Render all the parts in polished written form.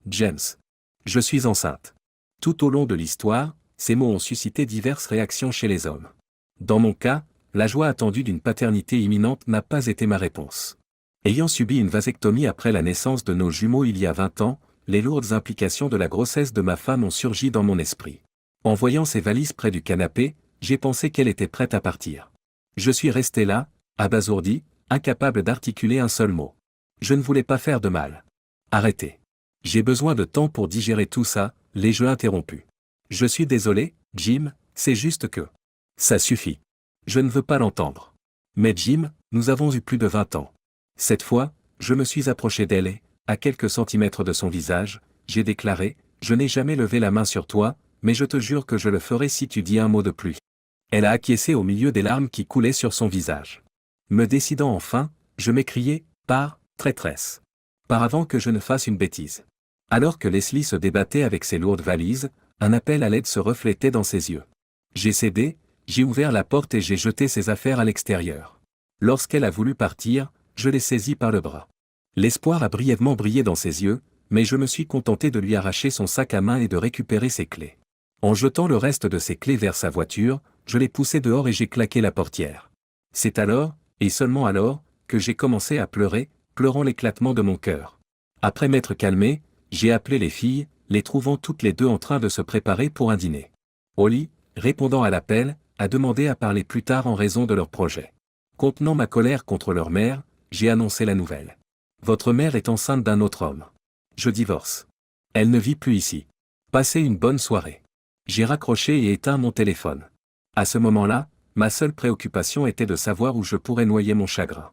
James. Je suis enceinte. Tout au long de l'histoire, ces mots ont suscité diverses réactions chez les hommes. Dans mon cas, la joie attendue d'une paternité imminente n'a pas été ma réponse. Ayant subi une vasectomie après la naissance de nos jumeaux il y a 20 ans, les lourdes implications de la grossesse de ma femme ont surgi dans mon esprit. En voyant ses valises près du canapé, j'ai pensé qu'elle était prête à partir. Je suis resté là, abasourdi, incapable d'articuler un seul mot. Je ne voulais pas faire de mal. Arrêtez. J'ai besoin de temps pour digérer tout ça, les jeux interrompus. Je suis désolé, Jim, c'est juste que... Ça suffit. Je ne veux pas l'entendre. Mais Jim, nous avons eu plus de 20 ans. Cette fois, je me suis approché d'elle et, à quelques centimètres de son visage, j'ai déclaré, je n'ai jamais levé la main sur toi, mais je te jure que je le ferai si tu dis un mot de plus. Elle a acquiescé au milieu des larmes qui coulaient sur son visage. Me décidant enfin, je m'écriai, pars, traîtresse. Par avant que je ne fasse une bêtise. Alors que Leslie se débattait avec ses lourdes valises, un appel à l'aide se reflétait dans ses yeux. J'ai cédé, j'ai ouvert la porte et j'ai jeté ses affaires à l'extérieur. Lorsqu'elle a voulu partir, je l'ai saisie par le bras. L'espoir a brièvement brillé dans ses yeux, mais je me suis contenté de lui arracher son sac à main et de récupérer ses clés. En jetant le reste de ses clés vers sa voiture, je l'ai poussé dehors et j'ai claqué la portière. C'est alors, et seulement alors, que j'ai commencé à pleurer, pleurant l'éclatement de mon cœur. Après m'être calmé, j'ai appelé les filles, les trouvant toutes les deux en train de se préparer pour un dîner. Holly, répondant à l'appel, a demandé à parler plus tard en raison de leur projet. Contenant ma colère contre leur mère, j'ai annoncé la nouvelle. Votre mère est enceinte d'un autre homme. Je divorce. Elle ne vit plus ici. Passez une bonne soirée. J'ai raccroché et éteint mon téléphone. À ce moment-là, ma seule préoccupation était de savoir où je pourrais noyer mon chagrin.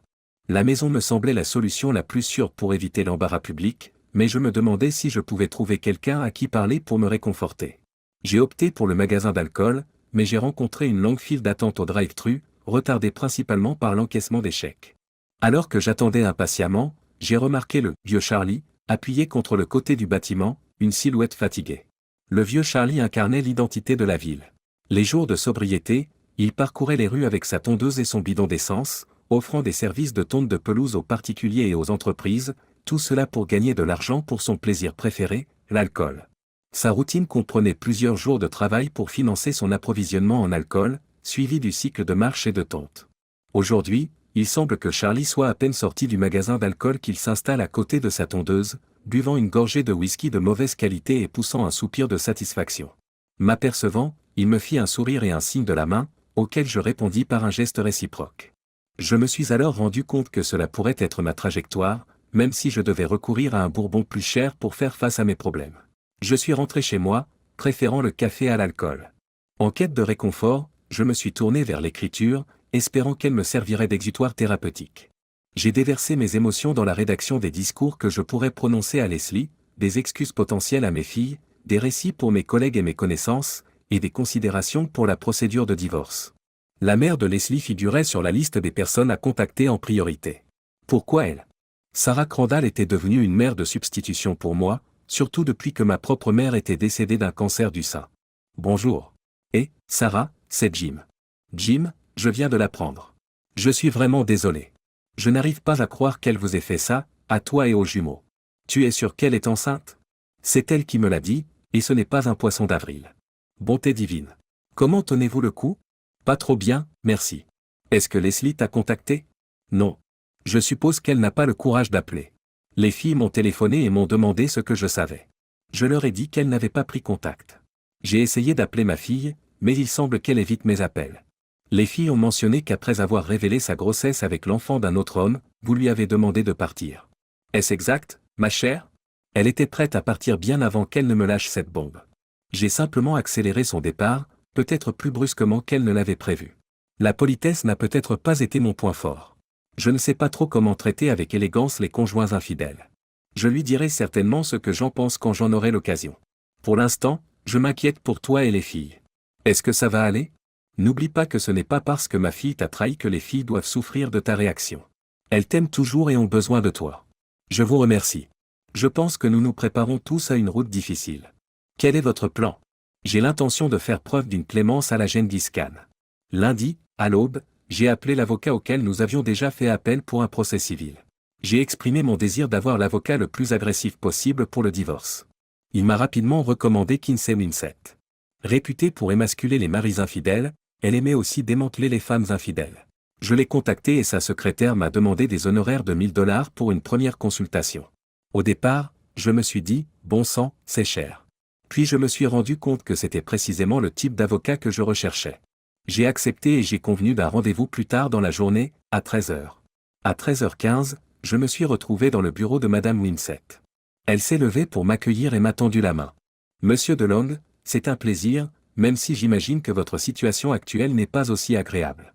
La maison me semblait la solution la plus sûre pour éviter l'embarras public, mais je me demandais si je pouvais trouver quelqu'un à qui parler pour me réconforter. J'ai opté pour le magasin d'alcool, mais j'ai rencontré une longue file d'attente au drive-thru, retardée principalement par l'encaissement des chèques. Alors que j'attendais impatiemment, j'ai remarqué le vieux Charlie, appuyé contre le côté du bâtiment, une silhouette fatiguée. Le vieux Charlie incarnait l'identité de la ville. Les jours de sobriété, il parcourait les rues avec sa tondeuse et son bidon d'essence, offrant des services de tonte de pelouse aux particuliers et aux entreprises, tout cela pour gagner de l'argent pour son plaisir préféré, l'alcool. Sa routine comprenait plusieurs jours de travail pour financer son approvisionnement en alcool, suivi du cycle de marche et de tonte. Aujourd'hui, il semble que Charlie soit à peine sorti du magasin d'alcool qu'il s'installe à côté de sa tondeuse, buvant une gorgée de whisky de mauvaise qualité et poussant un soupir de satisfaction. M'apercevant, il me fit un sourire et un signe de la main, auquel je répondis par un geste réciproque. Je me suis alors rendu compte que cela pourrait être ma trajectoire, même si je devais recourir à un bourbon plus cher pour faire face à mes problèmes. Je suis rentré chez moi, préférant le café à l'alcool. En quête de réconfort, je me suis tourné vers l'écriture, espérant qu'elle me servirait d'exutoire thérapeutique. J'ai déversé mes émotions dans la rédaction des discours que je pourrais prononcer à Leslie, des excuses potentielles à mes filles, des récits pour mes collègues et mes connaissances, et des considérations pour la procédure de divorce. La mère de Leslie figurait sur la liste des personnes à contacter en priorité. Pourquoi elle? Sarah Crandall était devenue une mère de substitution pour moi, surtout depuis que ma propre mère était décédée d'un cancer du sein. Bonjour. Et, Sarah, c'est Jim. Jim, je viens de l'apprendre. Je suis vraiment désolé. Je n'arrive pas à croire qu'elle vous ait fait ça, à toi et aux jumeaux. Tu es sûr qu'elle est enceinte? C'est elle qui me l'a dit, et ce n'est pas un poisson d'avril. Bonté divine. Comment tenez-vous le coup? Pas trop bien, merci. Est-ce que Leslie t'a contacté? Non. Je suppose qu'elle n'a pas le courage d'appeler. Les filles m'ont téléphoné et m'ont demandé ce que je savais. Je leur ai dit qu'elle n'avait pas pris contact. J'ai essayé d'appeler ma fille, mais il semble qu'elle évite mes appels. Les filles ont mentionné qu'après avoir révélé sa grossesse avec l'enfant d'un autre homme, vous lui avez demandé de partir. Est-ce exact, ma chère? Elle était prête à partir bien avant qu'elle ne me lâche cette bombe. J'ai simplement accéléré son départ, peut-être plus brusquement qu'elle ne l'avait prévu. La politesse n'a peut-être pas été mon point fort. Je ne sais pas trop comment traiter avec élégance les conjoints infidèles. Je lui dirai certainement ce que j'en pense quand j'en aurai l'occasion. Pour l'instant, je m'inquiète pour toi et les filles. Est-ce que ça va aller? N'oublie pas que ce n'est pas parce que ma fille t'a trahi que les filles doivent souffrir de ta réaction. Elles t'aiment toujours et ont besoin de toi. Je vous remercie. Je pense que nous nous préparons tous à une route difficile. Quel est votre plan? J'ai l'intention de faire preuve d'une clémence à la Gengis Khan. Lundi, à l'aube, j'ai appelé l'avocat auquel nous avions déjà fait appel pour un procès civil. J'ai exprimé mon désir d'avoir l'avocat le plus agressif possible pour le divorce. Il m'a rapidement recommandé Kinsey Winsett. Réputée pour émasculer les maris infidèles, elle aimait aussi démanteler les femmes infidèles. Je l'ai contactée et sa secrétaire m'a demandé des honoraires de 1 000 $ pour une première consultation. Au départ, je me suis dit, bon sang, c'est cher. Puis je me suis rendu compte que c'était précisément le type d'avocat que je recherchais. J'ai accepté et j'ai convenu d'un rendez-vous plus tard dans la journée, à 13h. À 13h15, je me suis retrouvé dans le bureau de Madame Winsett. Elle s'est levée pour m'accueillir et m'a tendu la main. Monsieur DeLong, c'est un plaisir, même si j'imagine que votre situation actuelle n'est pas aussi agréable.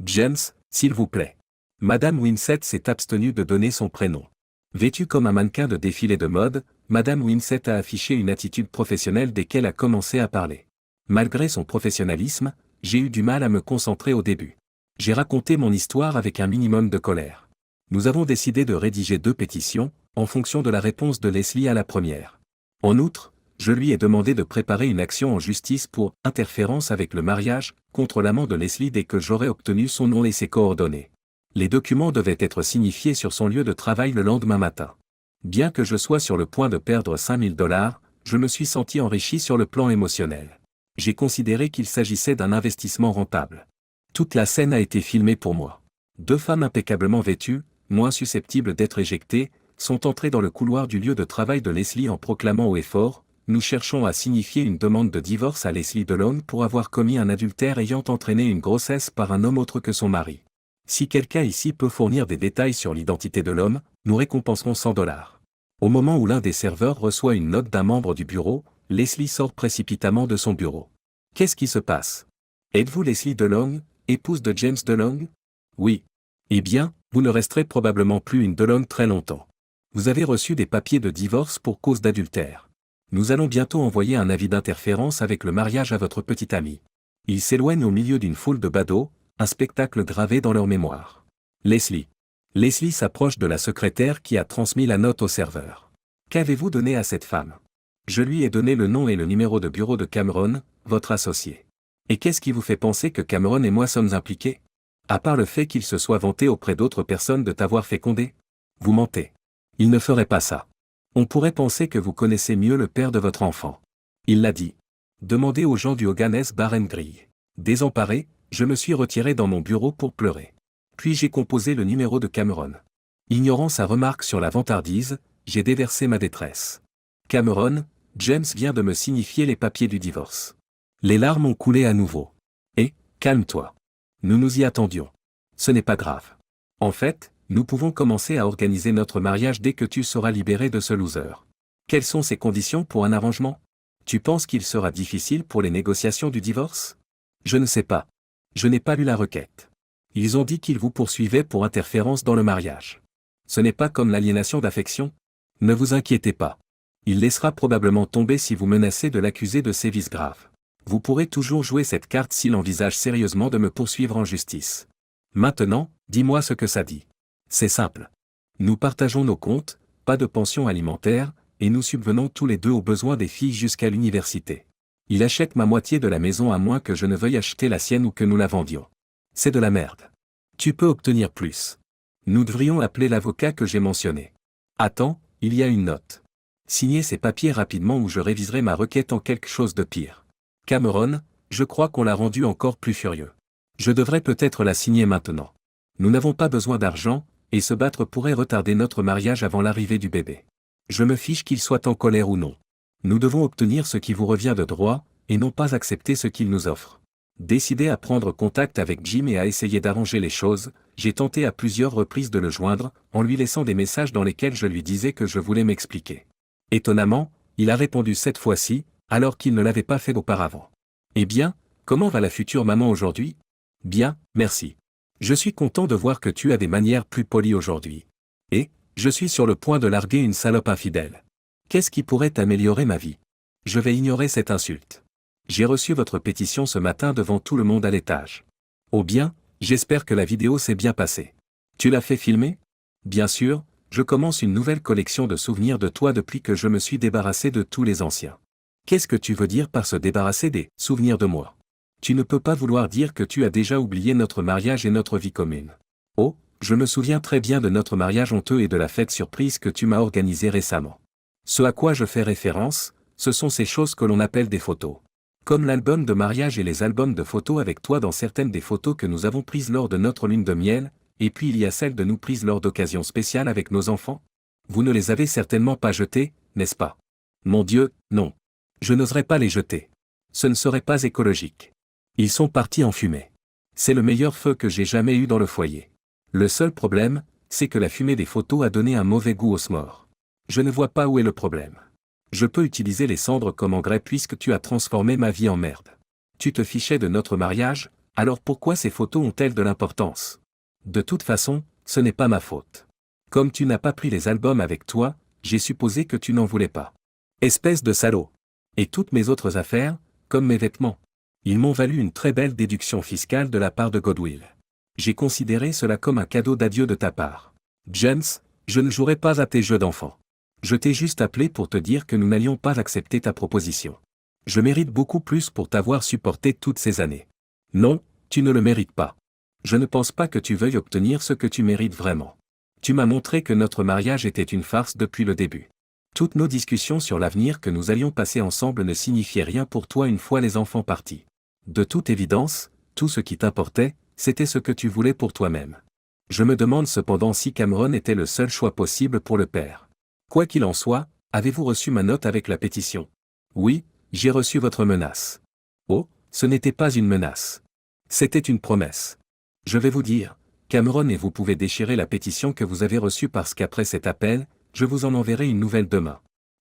James, s'il vous plaît. Madame Winsett s'est abstenue de donner son prénom. Vêtue comme un mannequin de défilé de mode, Madame Winsett a affiché une attitude professionnelle dès qu'elle a commencé à parler. Malgré son professionnalisme, j'ai eu du mal à me concentrer au début. J'ai raconté mon histoire avec un minimum de colère. Nous avons décidé de rédiger 2 pétitions, en fonction de la réponse de Leslie à la première. En outre, je lui ai demandé de préparer une action en justice pour « interférence avec le mariage » contre l'amant de Leslie dès que j'aurais obtenu son nom et ses coordonnées. Les documents devaient être signifiés sur son lieu de travail le lendemain matin. Bien que je sois sur le point de perdre 5 000 $, je me suis senti enrichi sur le plan émotionnel. J'ai considéré qu'il s'agissait d'un investissement rentable. Toute la scène a été filmée pour moi. 2 femmes impeccablement vêtues, moins susceptibles d'être éjectées, sont entrées dans le couloir du lieu de travail de Leslie en proclamant haut et fort « Nous cherchons à signifier une demande de divorce à Leslie DeLong pour avoir commis un adultère ayant entraîné une grossesse par un homme autre que son mari. Si quelqu'un ici peut fournir des détails sur l'identité de l'homme, nous récompenserons 100 $. Au moment où l'un des serveurs reçoit une note d'un membre du bureau, Leslie sort précipitamment de son bureau. Qu'est-ce qui se passe? Êtes-vous Leslie DeLong, épouse de James DeLong? Oui. Eh bien, vous ne resterez probablement plus une DeLong très longtemps. Vous avez reçu des papiers de divorce pour cause d'adultère. Nous allons bientôt envoyer un avis d'interférence avec le mariage à votre petite amie. Ils s'éloignent au milieu d'une foule de badauds, un spectacle gravé dans leur mémoire. Leslie. Leslie s'approche de la secrétaire qui a transmis la note au serveur. Qu'avez-vous donné à cette femme? Je lui ai donné le nom et le numéro de bureau de Cameron, votre associé. Et qu'est-ce qui vous fait penser que Cameron et moi sommes impliqués? À part le fait qu'il se soit vanté auprès d'autres personnes de t'avoir fécondé? Vous mentez. Il ne ferait pas ça. On pourrait penser que vous connaissez mieux le père de votre enfant. Il l'a dit. Demandez aux gens du Hogan's Bar and Grill. Désemparé, je me suis retiré dans mon bureau pour pleurer. Puis j'ai composé le numéro de Cameron. Ignorant sa remarque sur la vantardise, j'ai déversé ma détresse. Cameron, James vient de me signifier les papiers du divorce. Les larmes ont coulé à nouveau. Et, calme-toi. Nous nous y attendions. Ce n'est pas grave. En fait, nous pouvons commencer à organiser notre mariage dès que tu seras libéré de ce loser. Quelles sont ces conditions pour un arrangement? Tu penses qu'il sera difficile pour les négociations du divorce? Je ne sais pas. Je n'ai pas lu la requête. Ils ont dit qu'ils vous poursuivaient pour interférence dans le mariage. Ce n'est pas comme l'aliénation d'affection? Ne vous inquiétez pas. Il laissera probablement tomber si vous menacez de l'accuser de sévices graves. Vous pourrez toujours jouer cette carte s'il envisage sérieusement de me poursuivre en justice. Maintenant, dis-moi ce que ça dit. C'est simple. Nous partageons nos comptes, pas de pension alimentaire, et nous subvenons tous les 2 aux besoins des filles jusqu'à l'université. Il achète ma moitié de la maison à moins que je ne veuille acheter la sienne ou que nous la vendions. C'est de la merde. Tu peux obtenir plus. Nous devrions appeler l'avocat que j'ai mentionné. Attends, il y a une note. Signez ces papiers rapidement ou je réviserai ma requête en quelque chose de pire. Cameron, je crois qu'on l'a rendu encore plus furieux. Je devrais peut-être la signer maintenant. Nous n'avons pas besoin d'argent, et se battre pourrait retarder notre mariage avant l'arrivée du bébé. Je me fiche qu'il soit en colère ou non. Nous devons obtenir ce qui vous revient de droit, et non pas accepter ce qu'il nous offre. Décidé à prendre contact avec Jim et à essayer d'arranger les choses, j'ai tenté à plusieurs reprises de le joindre, en lui laissant des messages dans lesquels je lui disais que je voulais m'expliquer. Étonnamment, il a répondu cette fois-ci, alors qu'il ne l'avait pas fait auparavant. Eh bien, comment va la future maman aujourd'hui? Bien, merci. Je suis content de voir que tu as des manières plus polies aujourd'hui. Et, je suis sur le point de larguer une salope infidèle. Qu'est-ce qui pourrait améliorer ma vie? Je vais ignorer cette insulte. J'ai reçu votre pétition ce matin devant tout le monde à l'étage. Oh bien, j'espère que la vidéo s'est bien passée. Tu l'as fait filmer? Bien sûr, je commence une nouvelle collection de souvenirs de toi depuis que je me suis débarrassé de tous les anciens. Qu'est-ce que tu veux dire par se débarrasser des souvenirs de moi? Tu ne peux pas vouloir dire que tu as déjà oublié notre mariage et notre vie commune. Oh, Je me souviens très bien de notre mariage honteux et de la fête surprise que tu m'as organisée récemment. Ce à quoi je fais référence, ce sont ces choses que l'on appelle des photos. Comme l'album de mariage et les albums de photos avec toi dans certaines des photos que nous avons prises lors de notre lune de miel, et puis il y a celles de nous prises lors d'occasions spéciales avec nos enfants. Vous ne les avez certainement pas jetées, n'est-ce pas? Mon Dieu, non. Je n'oserais pas les jeter. Ce ne serait pas écologique. Ils sont partis en fumée. C'est le meilleur feu que j'ai jamais eu dans le foyer. Le seul problème, c'est que la fumée des photos a donné un mauvais goût au s'more. Je ne vois pas où est le problème. Je peux utiliser les cendres comme engrais puisque tu as transformé ma vie en merde. Tu te fichais de notre mariage, alors pourquoi ces photos ont-elles de l'importance? De toute façon, ce n'est pas ma faute. Comme tu n'as pas pris les albums avec toi, j'ai supposé que tu n'en voulais pas. Espèce de salaud. Et toutes mes autres affaires, comme mes vêtements. Ils m'ont valu une très belle déduction fiscale de la part de Goodwill. J'ai considéré cela comme un cadeau d'adieu de ta part. James, je ne jouerai pas à tes jeux d'enfant. Je t'ai juste appelé pour te dire que nous n'allions pas accepter ta proposition. Je mérite beaucoup plus pour t'avoir supporté toutes ces années. Non, tu ne le mérites pas. Je ne pense pas que tu veuilles obtenir ce que tu mérites vraiment. Tu m'as montré que notre mariage était une farce depuis le début. Toutes nos discussions sur l'avenir que nous allions passer ensemble ne signifiaient rien pour toi une fois les enfants partis. De toute évidence, tout ce qui t'importait, c'était ce que tu voulais pour toi-même. Je me demande cependant si Cameron était le seul choix possible pour le père. Quoi qu'il en soit, avez-vous reçu ma note avec la pétition? Oui, j'ai reçu votre menace. Oh, ce n'était pas une menace. C'était une promesse. Je vais vous dire, Cameron, et vous pouvez déchirer la pétition que vous avez reçue parce qu'après cet appel, je vous en enverrai une nouvelle demain.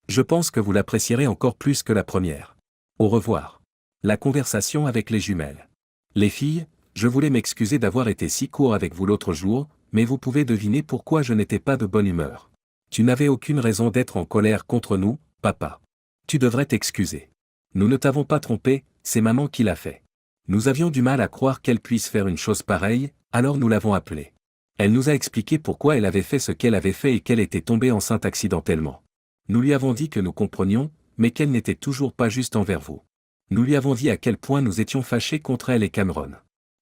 Je pense que vous l'apprécierez encore plus que la première. Au revoir. La conversation avec les jumelles. Les filles, je voulais m'excuser d'avoir été si court avec vous l'autre jour, mais vous pouvez deviner pourquoi je n'étais pas de bonne humeur. Tu n'avais aucune raison d'être en colère contre nous, papa. Tu devrais t'excuser. Nous ne t'avons pas trompé, c'est maman qui l'a fait. Nous avions du mal à croire qu'elle puisse faire une chose pareille, alors nous l'avons appelée. Elle nous a expliqué pourquoi elle avait fait ce qu'elle avait fait et qu'elle était tombée enceinte accidentellement. Nous lui avons dit que nous comprenions, mais qu'elle n'était toujours pas juste envers vous. Nous lui avons dit à quel point nous étions fâchés contre elle et Cameron.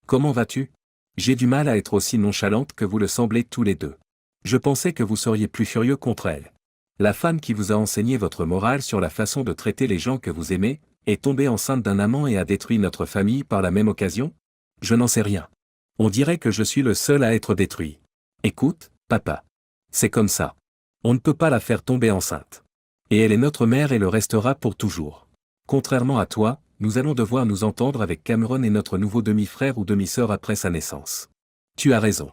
Comment vas-tu? J'ai du mal à être aussi nonchalante que vous le semblez tous les deux. Je pensais que vous seriez plus furieux contre elle. La femme qui vous a enseigné votre morale sur la façon de traiter les gens que vous aimez, est tombée enceinte d'un amant et a détruit notre famille par la même occasion? Je n'en sais rien. On dirait que je suis le seul à être détruit. Écoute, papa. C'est comme ça. On ne peut pas la faire tomber enceinte. Et elle est notre mère et le restera pour toujours. Contrairement à toi, nous allons devoir nous entendre avec Cameron et notre nouveau demi-frère ou demi-sœur après sa naissance. Tu as raison.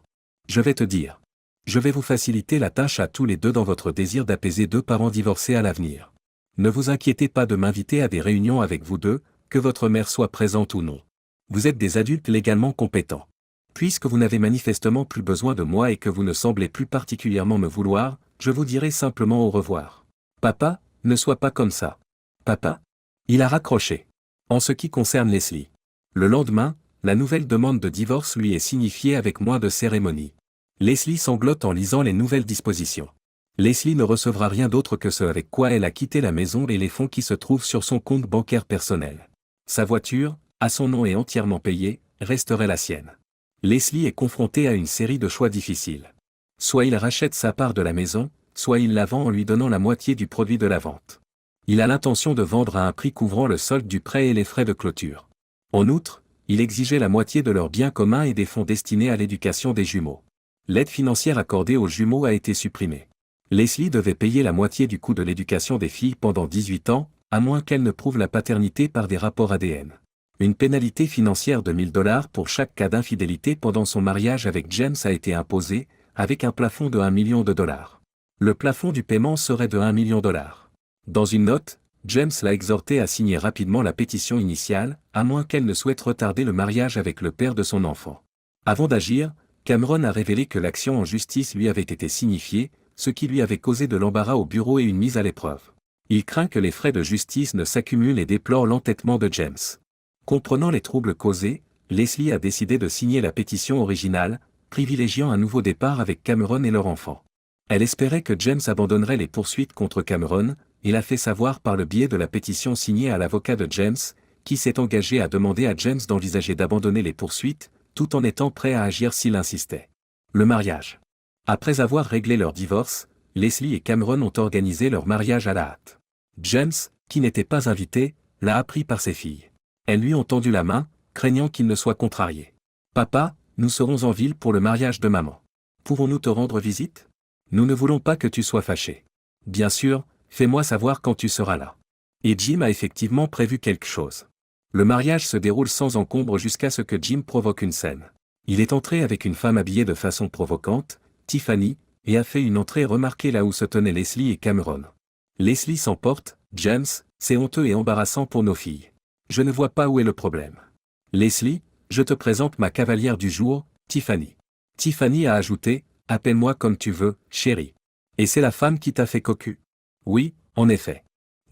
Je vais te dire. Je vais vous faciliter la tâche à tous les deux dans votre désir d'apaiser deux parents divorcés à l'avenir. Ne vous inquiétez pas de m'inviter à des réunions avec vous deux, que votre mère soit présente ou non. Vous êtes des adultes légalement compétents. Puisque vous n'avez manifestement plus besoin de moi et que vous ne semblez plus particulièrement me vouloir, je vous dirai simplement au revoir. Papa, ne sois pas comme ça. Papa? Il a raccroché. En ce qui concerne Leslie. Le lendemain, la nouvelle demande de divorce lui est signifiée avec moins de cérémonie. Leslie sanglote en lisant les nouvelles dispositions. Leslie ne recevra rien d'autre que ce avec quoi elle a quitté la maison et les fonds qui se trouvent sur son compte bancaire personnel. Sa voiture, à son nom et entièrement payée, resterait la sienne. Leslie est confrontée à une série de choix difficiles. Soit il rachète sa part de la maison, soit il la vend en lui donnant la moitié du produit de la vente. Il a l'intention de vendre à un prix couvrant le solde du prêt et les frais de clôture. En outre, il exigeait la moitié de leurs biens communs et des fonds destinés à l'éducation des jumeaux. L'aide financière accordée aux jumeaux a été supprimée. Leslie devait payer la moitié du coût de l'éducation des filles pendant 18 ans, à moins qu'elle ne prouve la paternité par des rapports ADN. Une pénalité financière de $1000 pour chaque cas d'infidélité pendant son mariage avec James a été imposée, avec un plafond de $1 million. Le plafond du paiement serait de $1 million. Dans une note, James l'a exhorté à signer rapidement la pétition initiale, à moins qu'elle ne souhaite retarder le mariage avec le père de son enfant. Avant d'agir, Cameron a révélé que l'action en justice lui avait été signifiée, ce qui lui avait causé de l'embarras au bureau et une mise à l'épreuve. Il craint que les frais de justice ne s'accumulent et déplore l'entêtement de James. Comprenant les troubles causés, Leslie a décidé de signer la pétition originale, privilégiant un nouveau départ avec Cameron et leur enfant. Elle espérait que James abandonnerait les poursuites contre Cameron, et l'a fait savoir par le biais de la pétition signée à l'avocat de James, qui s'est engagé à demander à James d'envisager d'abandonner les poursuites, tout en étant prêt à agir s'il insistait. Le mariage. Après avoir réglé leur divorce, Leslie et Cameron ont organisé leur mariage à la hâte. James, qui n'était pas invité, l'a appris par ses filles. Elles lui ont tendu la main, craignant qu'il ne soit contrarié. « Papa, nous serons en ville pour le mariage de maman. Pouvons-nous te rendre visite ? Nous ne voulons pas que tu sois fâché. Bien sûr, fais-moi savoir quand tu seras là. » Et Jim a effectivement prévu quelque chose. Le mariage se déroule sans encombre jusqu'à ce que Jim provoque une scène. Il est entré avec une femme habillée de façon provocante, Tiffany, et a fait une entrée remarquée là où se tenaient Leslie et Cameron. Leslie s'emporte, James, c'est honteux et embarrassant pour nos filles. Je ne vois pas où est le problème. Leslie, je te présente ma cavalière du jour, Tiffany. Tiffany a ajouté, appelle-moi comme tu veux, chérie. Et c'est la femme qui t'a fait cocu. Oui, en effet.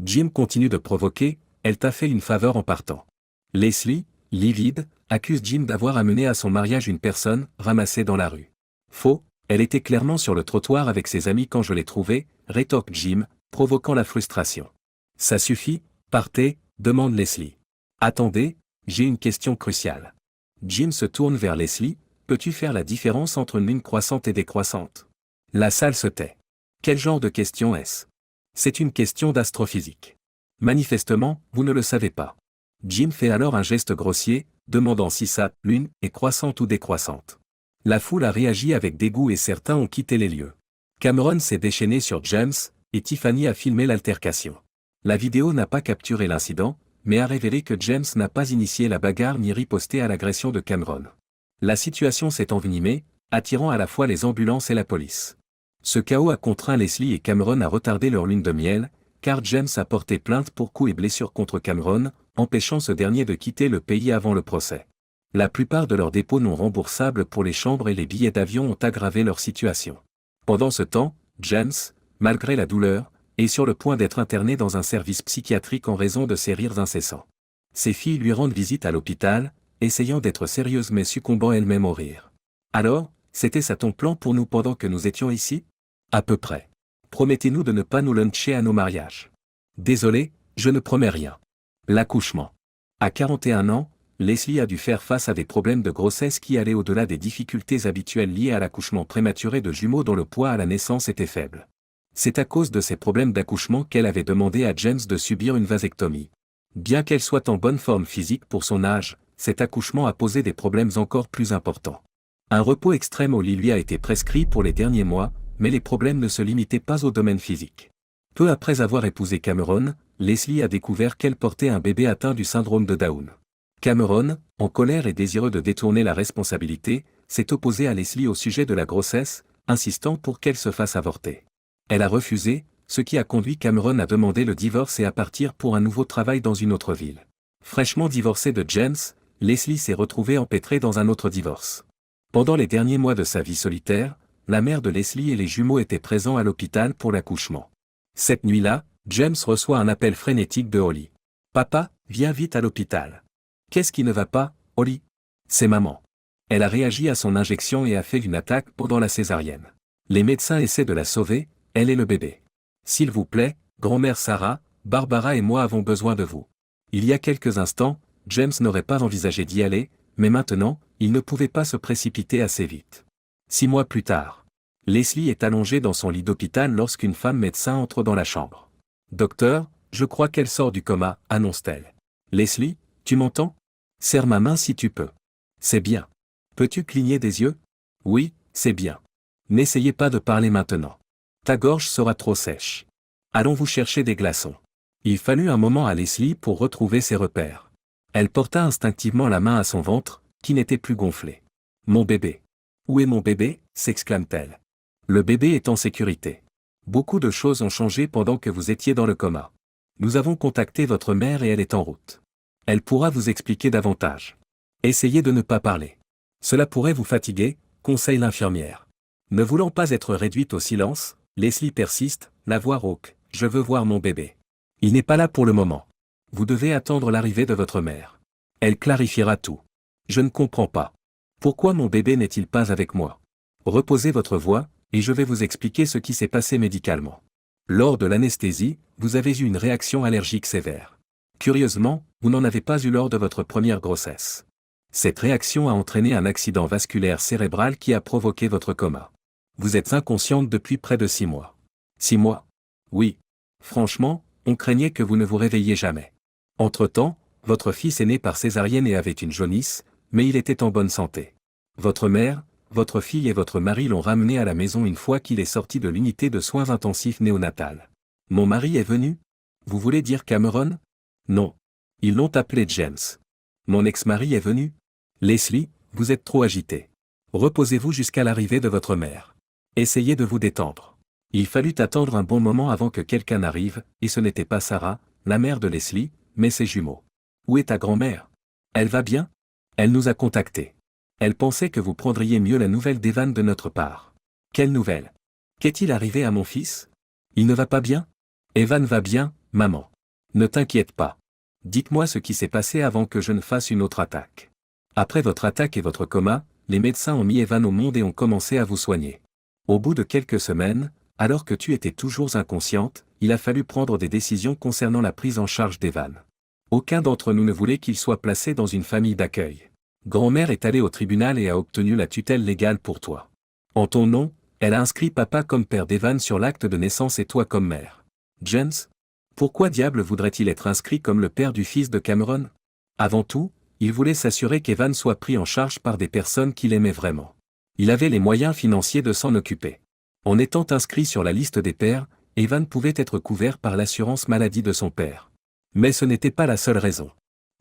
Jim continue de provoquer, elle t'a fait une faveur en partant. Leslie, livide, accuse Jim d'avoir amené à son mariage une personne, ramassée dans la rue. Faux, elle était clairement sur le trottoir avec ses amis quand je l'ai trouvée, rétorque Jim, provoquant la frustration. Ça suffit, partez, demande Leslie. Attendez, j'ai une question cruciale. Jim se tourne vers Leslie, peux-tu faire la différence entre une ligne croissante et décroissante ? La salle se tait. Quel genre de question est-ce ? C'est une question d'astrophysique. Manifestement, vous ne le savez pas. Jim fait alors un geste grossier, demandant si sa lune est croissante ou décroissante. La foule a réagi avec dégoût et certains ont quitté les lieux. Cameron s'est déchaîné sur James, et Tiffany a filmé l'altercation. La vidéo n'a pas capturé l'incident, mais a révélé que James n'a pas initié la bagarre ni riposté à l'agression de Cameron. La situation s'est envenimée, attirant à la fois les ambulances et la police. Ce chaos a contraint Leslie et Cameron à retarder leur lune de miel, car James a porté plainte pour coups et blessures contre Cameron, empêchant ce dernier de quitter le pays avant le procès. La plupart de leurs dépôts non remboursables pour les chambres et les billets d'avion ont aggravé leur situation. Pendant ce temps, James, malgré la douleur, est sur le point d'être interné dans un service psychiatrique en raison de ses rires incessants. Ses filles lui rendent visite à l'hôpital, essayant d'être sérieuses mais succombant elles-mêmes au rire. Alors, c'était ça ton plan pour nous pendant que nous étions ici ? À peu près. Promettez-nous de ne pas nous luncher à nos mariages. Désolé, je ne promets rien. L'accouchement. À 41 ans, Leslie a dû faire face à des problèmes de grossesse qui allaient au-delà des difficultés habituelles liées à l'accouchement prématuré de jumeaux dont le poids à la naissance était faible. C'est à cause de ces problèmes d'accouchement qu'elle avait demandé à James de subir une vasectomie. Bien qu'elle soit en bonne forme physique pour son âge, cet accouchement a posé des problèmes encore plus importants. Un repos extrême au lit lui a été prescrit pour les derniers mois, mais les problèmes ne se limitaient pas au domaine physique. Peu après avoir épousé Cameron, Leslie a découvert qu'elle portait un bébé atteint du syndrome de Down. Cameron, en colère et désireux de détourner la responsabilité, s'est opposé à Leslie au sujet de la grossesse, insistant pour qu'elle se fasse avorter. Elle a refusé, ce qui a conduit Cameron à demander le divorce et à partir pour un nouveau travail dans une autre ville. Fraîchement divorcée de James, Leslie s'est retrouvée empêtrée dans un autre divorce. Pendant les derniers mois de sa vie solitaire, la mère de Leslie et les jumeaux étaient présents à l'hôpital pour l'accouchement. Cette nuit-là, James reçoit un appel frénétique de Holly. « Papa, viens vite à l'hôpital. »« Qu'est-ce qui ne va pas, Holly ?»« C'est maman. Elle a réagi à son injection et a fait une attaque pendant la césarienne. Les médecins essaient de la sauver, elle et le bébé. S'il vous plaît, grand-mère Sarah, Barbara et moi avons besoin de vous. » Il y a quelques instants, James n'aurait pas envisagé d'y aller, mais maintenant, il ne pouvait pas se précipiter assez vite. 6 mois plus tard, Leslie est allongée dans son lit d'hôpital lorsqu'une femme médecin entre dans la chambre. « Docteur, je crois qu'elle sort du coma, » annonce-t-elle. « Leslie, tu m'entends ? Serre ma main si tu peux. C'est bien. Peux-tu cligner des yeux ? Oui, c'est bien. N'essayez pas de parler maintenant. Ta gorge sera trop sèche. Allons vous chercher des glaçons. » Il fallut un moment à Leslie pour retrouver ses repères. Elle porta instinctivement la main à son ventre, qui n'était plus gonflé. « Mon bébé. Où est mon bébé ?» s'exclame-t-elle. Le bébé est en sécurité. Beaucoup de choses ont changé pendant que vous étiez dans le coma. Nous avons contacté votre mère et elle est en route. Elle pourra vous expliquer davantage. Essayez de ne pas parler. Cela pourrait vous fatiguer, conseille l'infirmière. Ne voulant pas être réduite au silence, Leslie persiste, la voix rauque. « Je veux voir mon bébé. Il n'est pas là pour le moment. Vous devez attendre l'arrivée de votre mère. Elle clarifiera tout. Je ne comprends pas. Pourquoi mon bébé n'est-il pas avec moi ? Reposez votre voix, et je vais vous expliquer ce qui s'est passé médicalement. Lors de l'anesthésie, vous avez eu une réaction allergique sévère. Curieusement, vous n'en avez pas eu lors de votre première grossesse. Cette réaction a entraîné un accident vasculaire cérébral qui a provoqué votre coma. Vous êtes inconsciente depuis près de 6 mois. 6 mois? Oui. Franchement, on craignait que vous ne vous réveilliez jamais. Entre-temps, votre fils est né par césarienne et avait une jaunisse, mais il était en bonne santé. Votre mère, votre fille et votre mari l'ont ramené à la maison une fois qu'il est sorti de l'unité de soins intensifs néonatale. Mon mari est venu? Vous voulez dire Cameron? Non. Ils l'ont appelé James. Mon ex-mari est venu? Leslie, vous êtes trop agité. Reposez-vous jusqu'à l'arrivée de votre mère. Essayez de vous détendre. Il fallut attendre un bon moment avant que quelqu'un arrive, et ce n'était pas Sarah, la mère de Leslie, mais ses jumeaux. Où est ta grand-mère? Elle va bien? Elle nous a contactés. Elle pensait que vous prendriez mieux la nouvelle d'Evan de notre part. Quelle nouvelle? Qu'est-il arrivé à mon fils? Il ne va pas bien? Evan va bien, maman. Ne t'inquiète pas. Dites-moi ce qui s'est passé avant que je ne fasse une autre attaque. Après votre attaque et votre coma, les médecins ont mis Evan au monde et ont commencé à vous soigner. Au bout de quelques semaines, alors que tu étais toujours inconsciente, il a fallu prendre des décisions concernant la prise en charge d'Evan. Aucun d'entre nous ne voulait qu'il soit placé dans une famille d'accueil. Grand-mère est allée au tribunal et a obtenu la tutelle légale pour toi. En ton nom, elle a inscrit papa comme père d'Evan sur l'acte de naissance et toi comme mère. James? Pourquoi diable voudrait-il être inscrit comme le père du fils de Cameron? Avant tout, il voulait s'assurer qu'Evan soit pris en charge par des personnes qu'il aimait vraiment. Il avait les moyens financiers de s'en occuper. En étant inscrit sur la liste des pères, Evan pouvait être couvert par l'assurance maladie de son père. Mais ce n'était pas la seule raison.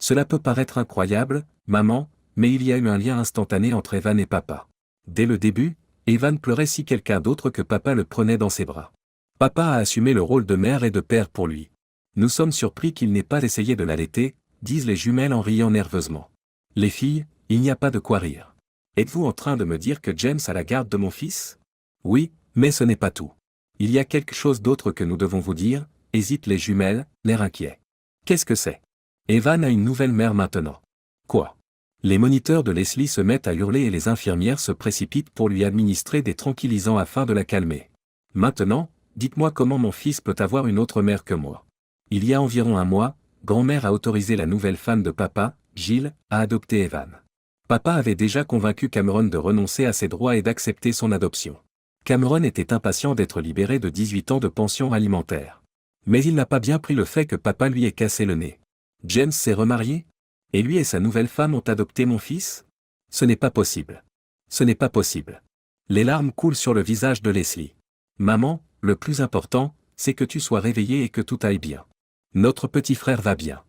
Cela peut paraître incroyable, maman, mais il y a eu un lien instantané entre Evan et papa. Dès le début, Evan pleurait si quelqu'un d'autre que papa le prenait dans ses bras. Papa a assumé le rôle de mère et de père pour lui. Nous sommes surpris qu'il n'ait pas essayé de l'allaiter, disent les jumelles en riant nerveusement. Les filles, il n'y a pas de quoi rire. Êtes-vous en train de me dire que James a la garde de mon fils? Oui, mais ce n'est pas tout. Il y a quelque chose d'autre que nous devons vous dire, hésitent les jumelles, l'air inquiet. Qu'est-ce que c'est? Evan a une nouvelle mère maintenant. Quoi? Les moniteurs de Leslie se mettent à hurler et les infirmières se précipitent pour lui administrer des tranquillisants afin de la calmer. Maintenant, dites-moi comment mon fils peut avoir une autre mère que moi. Il y a environ un mois, grand-mère a autorisé la nouvelle femme de papa, Jill, à adopter Evan. Papa avait déjà convaincu Cameron de renoncer à ses droits et d'accepter son adoption. Cameron était impatient d'être libéré de 18 ans de pension alimentaire. Mais il n'a pas bien pris le fait que papa lui ait cassé le nez. James s'est remarié? Et lui et sa nouvelle femme ont adopté mon fils? Ce n'est pas possible. Ce n'est pas possible. Les larmes coulent sur le visage de Leslie. Maman, le plus important, c'est que tu sois réveillée et que tout aille bien. Notre petit frère va bien.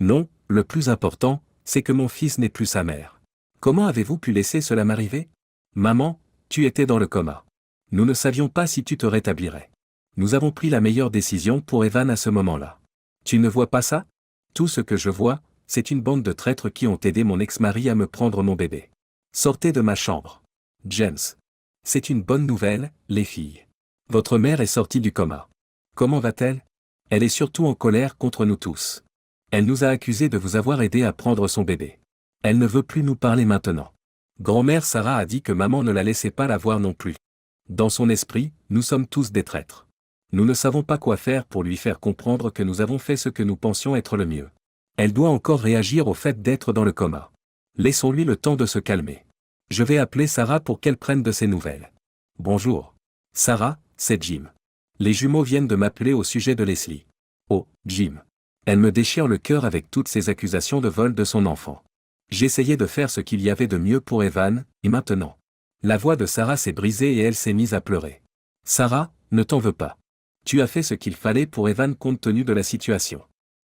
Non, le plus important, c'est que mon fils n'est plus sa mère. Comment avez-vous pu laisser cela m'arriver? Maman, tu étais dans le coma. Nous ne savions pas si tu te rétablirais. Nous avons pris la meilleure décision pour Evan à ce moment-là. Tu ne vois pas ça? Tout ce que je vois, c'est une bande de traîtres qui ont aidé mon ex-mari à me prendre mon bébé. Sortez de ma chambre. James. C'est une bonne nouvelle, les filles. Votre mère est sortie du coma. Comment va-t-elle? Elle est surtout en colère contre nous tous. Elle nous a accusés de vous avoir aidé à prendre son bébé. Elle ne veut plus nous parler maintenant. Grand-mère Sarah a dit que maman ne la laissait pas la voir non plus. Dans son esprit, nous sommes tous des traîtres. Nous ne savons pas quoi faire pour lui faire comprendre que nous avons fait ce que nous pensions être le mieux. Elle doit encore réagir au fait d'être dans le coma. Laissons-lui le temps de se calmer. Je vais appeler Sarah pour qu'elle prenne de ses nouvelles. Bonjour. Sarah, c'est Jim. Les jumeaux viennent de m'appeler au sujet de Leslie. Oh, Jim. Elle me déchire le cœur avec toutes ces accusations de vol de son enfant. J'essayais de faire ce qu'il y avait de mieux pour Evan, et maintenant. La voix de Sarah s'est brisée et elle s'est mise à pleurer. Sarah, ne t'en veux pas. Tu as fait ce qu'il fallait pour Evan compte tenu de la situation.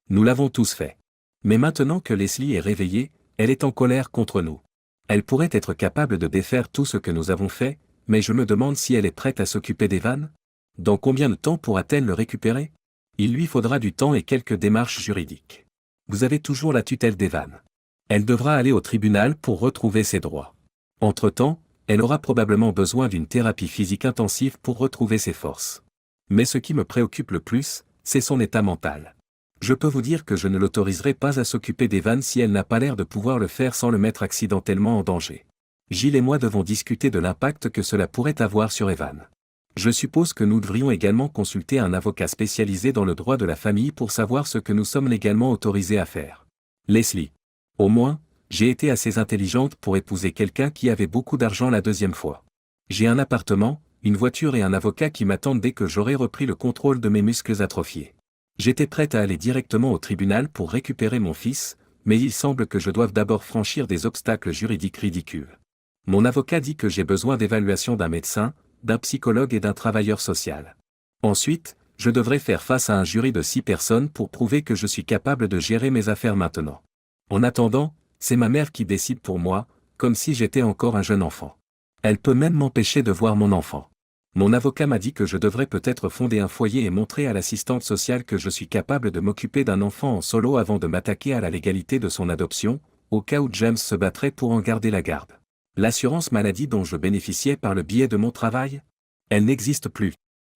Nous l'avons tous fait. Mais maintenant que Leslie est réveillée, elle est en colère contre nous. Elle pourrait être capable de défaire tout ce que nous avons fait, mais je me demande si elle est prête à s'occuper d'Evan. Dans combien de temps pourra-t-elle le récupérer? Il lui faudra du temps et quelques démarches juridiques. Vous avez toujours la tutelle d'Evan. Elle devra aller au tribunal pour retrouver ses droits. Entre-temps, elle aura probablement besoin d'une thérapie physique intensive pour retrouver ses forces. Mais ce qui me préoccupe le plus, c'est son état mental. Je peux vous dire que je ne l'autoriserai pas à s'occuper d'Evan si elle n'a pas l'air de pouvoir le faire sans le mettre accidentellement en danger. Gilles et moi devons discuter de l'impact que cela pourrait avoir sur Evan. Je suppose que nous devrions également consulter un avocat spécialisé dans le droit de la famille pour savoir ce que nous sommes légalement autorisés à faire. Leslie. Au moins, J'ai été assez intelligente pour épouser quelqu'un qui avait beaucoup d'argent la deuxième fois. J'ai un appartement, une voiture et un avocat qui m'attendent dès que j'aurai repris le contrôle de mes muscles atrophiés. J'étais prête à aller directement au tribunal pour récupérer mon fils, mais il semble que je doive d'abord franchir des obstacles juridiques ridicules. Mon avocat dit que j'ai besoin d'évaluation d'un médecin, d'un psychologue et d'un travailleur social. Ensuite, je devrais faire face à un jury de 6 personnes pour prouver que je suis capable de gérer mes affaires maintenant. En attendant, c'est ma mère qui décide pour moi, comme si j'étais encore un jeune enfant. Elle peut même m'empêcher de voir mon enfant. Mon avocat m'a dit que je devrais peut-être fonder un foyer et montrer à l'assistante sociale que je suis capable de m'occuper d'un enfant en solo avant de m'attaquer à la légalité de son adoption, au cas où James se battrait pour en garder la garde. L'assurance maladie dont je bénéficiais par le biais de mon travail? Elle n'existe plus.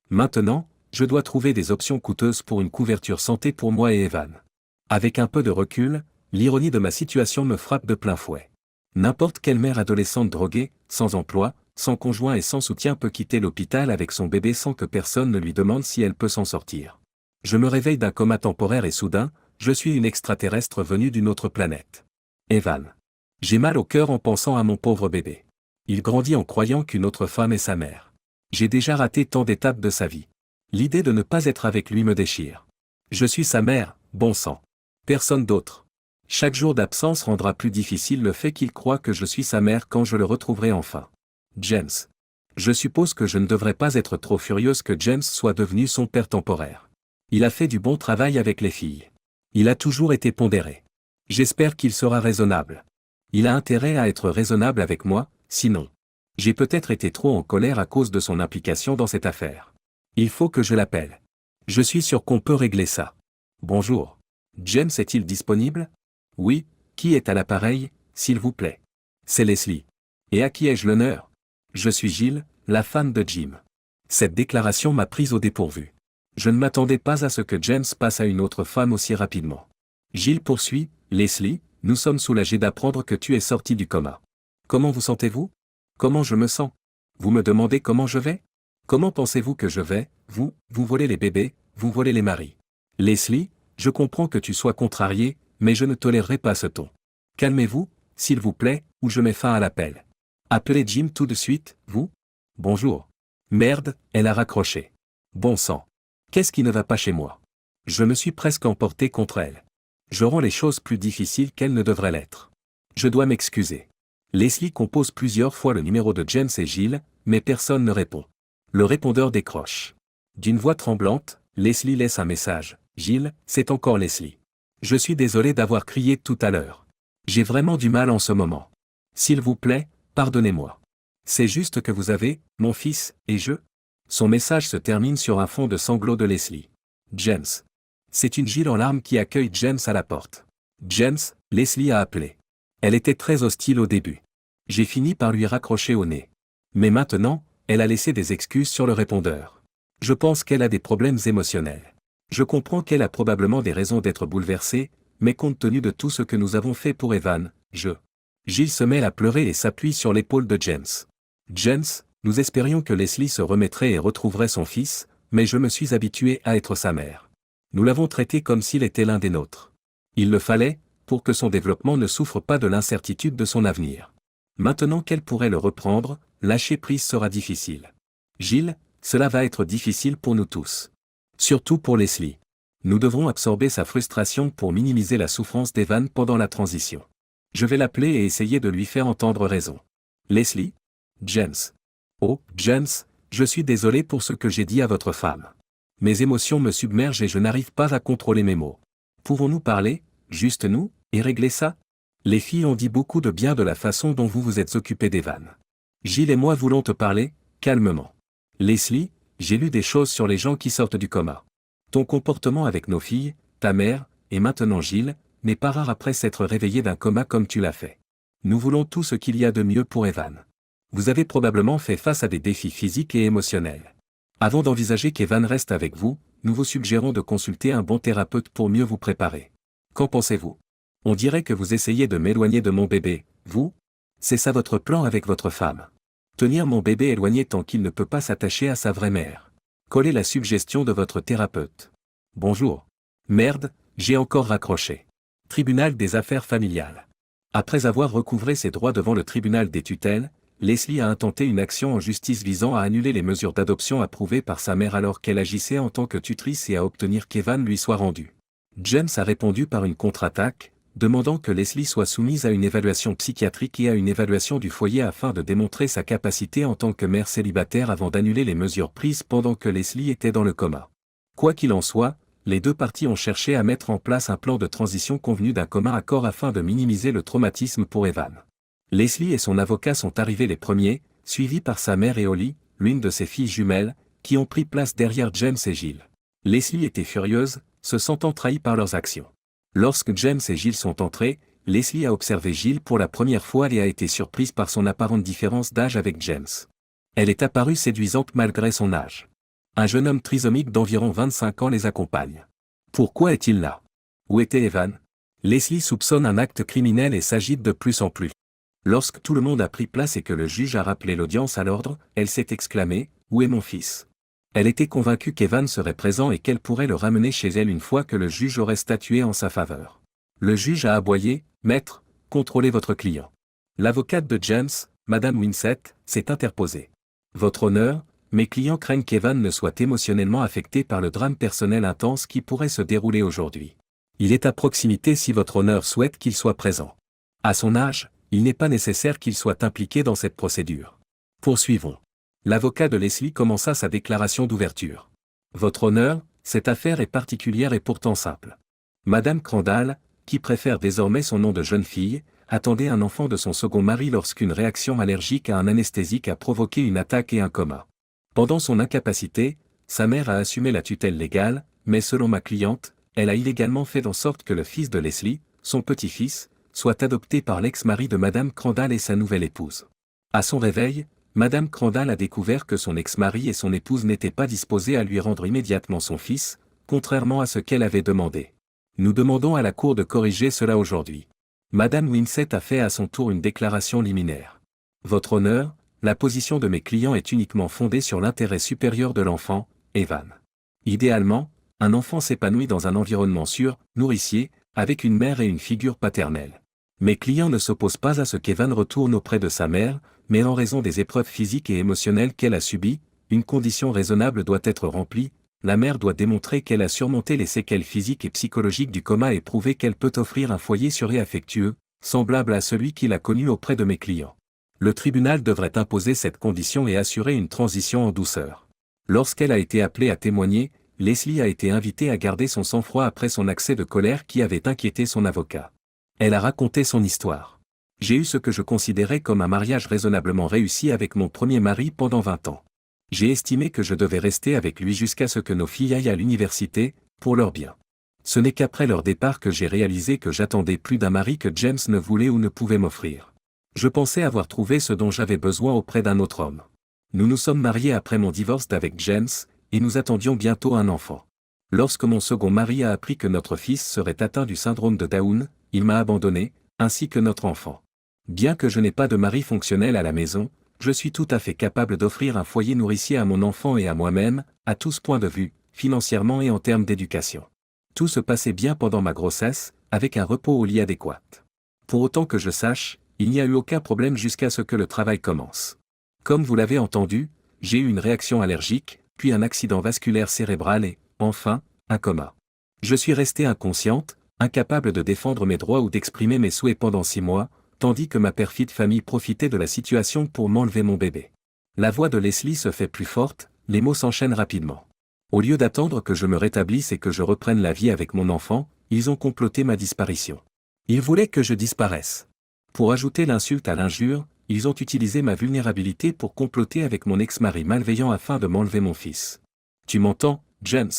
Maintenant, je dois trouver des options coûteuses pour une couverture santé pour moi et Evan. Avec un peu de recul, l'ironie de ma situation me frappe de plein fouet. N'importe quelle mère adolescente droguée, sans emploi, sans conjoint et sans soutien peut quitter l'hôpital avec son bébé sans que personne ne lui demande si elle peut s'en sortir. Je me réveille d'un coma temporaire et soudain, je suis une extraterrestre venue d'une autre planète. Evan. J'ai mal au cœur en pensant à mon pauvre bébé. Il grandit en croyant qu'une autre femme est sa mère. J'ai déjà raté tant d'étapes de sa vie. L'idée de ne pas être avec lui me déchire. Je suis sa mère, bon sang. Personne d'autre. Chaque jour d'absence rendra plus difficile le fait qu'il croit que je suis sa mère quand je le retrouverai enfin. James. Je suppose que je ne devrais pas être trop furieuse que James soit devenu son père temporaire. Il a fait du bon travail avec les filles. Il a toujours été pondéré. J'espère qu'il sera raisonnable. Il a intérêt à être raisonnable avec moi, sinon. J'ai peut-être été trop en colère à cause de son implication dans cette affaire. Il faut que je l'appelle. Je suis sûr qu'on peut régler ça. Bonjour. James est-il disponible? Oui, qui est à l'appareil, s'il vous plaît? C'est Leslie. Et à qui ai-je l'honneur? Je suis Gilles, la femme de Jim. Cette déclaration m'a prise au dépourvu. Je ne m'attendais pas à ce que James passe à une autre femme aussi rapidement. Gilles poursuit, Leslie, nous sommes soulagés d'apprendre que tu es sorti du coma. Comment vous sentez-vous? Comment je me sens? Vous me demandez comment je vais? Comment pensez-vous que je vais? Vous volez les bébés, vous volez les maris. Leslie, je comprends que tu sois contrarié, mais je ne tolérerai pas ce ton. Calmez-vous, s'il vous plaît, ou je mets fin à l'appel. Appelez Jim tout de suite, vous? Bonjour. Merde, elle a raccroché. Bon sang. Qu'est-ce qui ne va pas chez moi? Je me suis presque emporté contre elle. Je rends les choses plus difficiles qu'elles ne devraient l'être. Je dois m'excuser. Leslie compose plusieurs fois le numéro de James et Gilles, mais personne ne répond. Le répondeur décroche. D'une voix tremblante, Leslie laisse un message. Gilles, c'est encore Leslie. Je suis désolé d'avoir crié tout à l'heure. J'ai vraiment du mal en ce moment. S'il vous plaît, pardonnez-moi. C'est juste que vous avez, mon fils, et je? Son message se termine sur un fond de sanglots de Leslie. James. C'est une Gilles en larmes qui accueille James à la porte. James, Leslie a appelé. Elle était très hostile au début. J'ai fini par lui raccrocher au nez. Mais maintenant, elle a laissé des excuses sur le répondeur. Je pense qu'elle a des problèmes émotionnels. Je comprends qu'elle a probablement des raisons d'être bouleversée, mais compte tenu de tout ce que nous avons fait pour Evan, Gilles se met à pleurer et s'appuie sur l'épaule de James. James, nous espérions que Leslie se remettrait et retrouverait son fils, mais je me suis habitué à être sa mère. Nous l'avons traité comme s'il était l'un des nôtres. Il le fallait, pour que son développement ne souffre pas de l'incertitude de son avenir. Maintenant qu'elle pourrait le reprendre, lâcher prise sera difficile. Gilles, cela va être difficile pour nous tous. Surtout pour Leslie. Nous devrons absorber sa frustration pour minimiser la souffrance d'Evan pendant la transition. Je vais l'appeler et essayer de lui faire entendre raison. Leslie? James. Oh, James, je suis désolé pour ce que j'ai dit à votre femme. Mes émotions me submergent et je n'arrive pas à contrôler mes mots. Pouvons-nous parler, juste nous, et régler ça? Les filles ont dit beaucoup de bien de la façon dont vous vous êtes occupé d'Evan. Gilles et moi voulons te parler, calmement. Leslie, j'ai lu des choses sur les gens qui sortent du coma. Ton comportement avec nos filles, ta mère, et maintenant Gilles, n'est pas rare après s'être réveillé d'un coma comme tu l'as fait. Nous voulons tout ce qu'il y a de mieux pour Evan. Vous avez probablement fait face à des défis physiques et émotionnels. Avant d'envisager qu'Evan reste avec vous, nous vous suggérons de consulter un bon thérapeute pour mieux vous préparer. Qu'en pensez-vous? On dirait que vous essayez de m'éloigner de mon bébé, vous? C'est ça votre plan avec votre femme. Tenir mon bébé éloigné tant qu'il ne peut pas s'attacher à sa vraie mère. Collez la suggestion de votre thérapeute. Bonjour. Merde, j'ai encore raccroché. Tribunal des affaires familiales. Après avoir recouvré ses droits devant le tribunal des tutelles, Leslie a intenté une action en justice visant à annuler les mesures d'adoption approuvées par sa mère alors qu'elle agissait en tant que tutrice et à obtenir qu'Evan lui soit rendu. James a répondu par une contre-attaque, demandant que Leslie soit soumise à une évaluation psychiatrique et à une évaluation du foyer afin de démontrer sa capacité en tant que mère célibataire avant d'annuler les mesures prises pendant que Leslie était dans le coma. Quoi qu'il en soit, les deux parties ont cherché à mettre en place un plan de transition convenu d'un commun accord afin de minimiser le traumatisme pour Evan. Leslie et son avocat sont arrivés les premiers, suivis par sa mère et Holly, l'une de ses filles jumelles, qui ont pris place derrière James et Jill. Leslie était furieuse, se sentant trahie par leurs actions. Lorsque James et Jill sont entrés, Leslie a observé Jill pour la première fois et a été surprise par son apparente différence d'âge avec James. Elle est apparue séduisante malgré son âge. Un jeune homme trisomique d'environ 25 ans les accompagne. Pourquoi est-il là? Où était Evan? Leslie soupçonne un acte criminel et s'agite de plus en plus. Lorsque tout le monde a pris place et que le juge a rappelé l'audience à l'ordre, elle s'est exclamée « Où est mon fils ?» Elle était convaincue qu'Evan serait présent et qu'elle pourrait le ramener chez elle une fois que le juge aurait statué en sa faveur. Le juge a aboyé « Maître, contrôlez votre client. » L'avocate de James, Madame Winsett, s'est interposée. « Votre honneur, mes clients craignent qu'Evan ne soit émotionnellement affecté par le drame personnel intense qui pourrait se dérouler aujourd'hui. Il est à proximité si votre honneur souhaite qu'il soit présent. À son âge, il n'est pas nécessaire qu'il soit impliqué dans cette procédure. Poursuivons. » L'avocat de Leslie commença sa déclaration d'ouverture. « Votre honneur, cette affaire est particulière et pourtant simple. Madame Crandall, qui préfère désormais son nom de jeune fille, attendait un enfant de son second mari lorsqu'une réaction allergique à un anesthésique a provoqué une attaque et un coma. Pendant son incapacité, sa mère a assumé la tutelle légale, mais selon ma cliente, elle a illégalement fait en sorte que le fils de Leslie, son petit-fils, soit adopté par l'ex-mari de Madame Crandall et sa nouvelle épouse. À son réveil, Madame Crandall a découvert que son ex-mari et son épouse n'étaient pas disposés à lui rendre immédiatement son fils, contrairement à ce qu'elle avait demandé. Nous demandons à la Cour de corriger cela aujourd'hui. » Madame Winsett a fait à son tour une déclaration liminaire. « Votre honneur, la position de mes clients est uniquement fondée sur l'intérêt supérieur de l'enfant, Evan. Idéalement, un enfant s'épanouit dans un environnement sûr, nourricier, avec une mère et une figure paternelle. Mes clients ne s'opposent pas à ce qu'Evan retourne auprès de sa mère, mais en raison des épreuves physiques et émotionnelles qu'elle a subies, une condition raisonnable doit être remplie, la mère doit démontrer qu'elle a surmonté les séquelles physiques et psychologiques du coma et prouver qu'elle peut offrir un foyer sûr et affectueux, semblable à celui qu'il a connu auprès de mes clients. Le tribunal devrait imposer cette condition et assurer une transition en douceur. » Lorsqu'elle a été appelée à témoigner, Leslie a été invitée à garder son sang-froid après son accès de colère qui avait inquiété son avocat. Elle a raconté son histoire. « J'ai eu ce que je considérais comme un mariage raisonnablement réussi avec mon premier mari pendant 20 ans. J'ai estimé que je devais rester avec lui jusqu'à ce que nos filles aillent à l'université, pour leur bien. Ce n'est qu'après leur départ que j'ai réalisé que j'attendais plus d'un mari que James ne voulait ou ne pouvait m'offrir. Je pensais avoir trouvé ce dont j'avais besoin auprès d'un autre homme. Nous nous sommes mariés après mon divorce d'avec James, et nous attendions bientôt un enfant. Lorsque mon second mari a appris que notre fils serait atteint du syndrome de Down, il m'a abandonné, ainsi que notre enfant. Bien que je n'ai pas de mari fonctionnel à la maison, je suis tout à fait capable d'offrir un foyer nourricier à mon enfant et à moi-même, à tous points de vue, financièrement et en termes d'éducation. Tout se passait bien pendant ma grossesse, avec un repos au lit adéquat. Pour autant que je sache, il n'y a eu aucun problème jusqu'à ce que le travail commence. Comme vous l'avez entendu, j'ai eu une réaction allergique, puis un accident vasculaire cérébral et, enfin, un coma. Je suis restée inconsciente, incapable de défendre mes droits ou d'exprimer mes souhaits pendant 6 mois, tandis que ma perfide famille profitait de la situation pour m'enlever mon bébé. La voix de Leslie se fait plus forte, les mots s'enchaînent rapidement. Au lieu d'attendre que je me rétablisse et que je reprenne la vie avec mon enfant, ils ont comploté ma disparition. Ils voulaient que je disparaisse. Pour ajouter l'insulte à l'injure, ils ont utilisé ma vulnérabilité pour comploter avec mon ex-mari malveillant afin de m'enlever mon fils. Tu m'entends, James?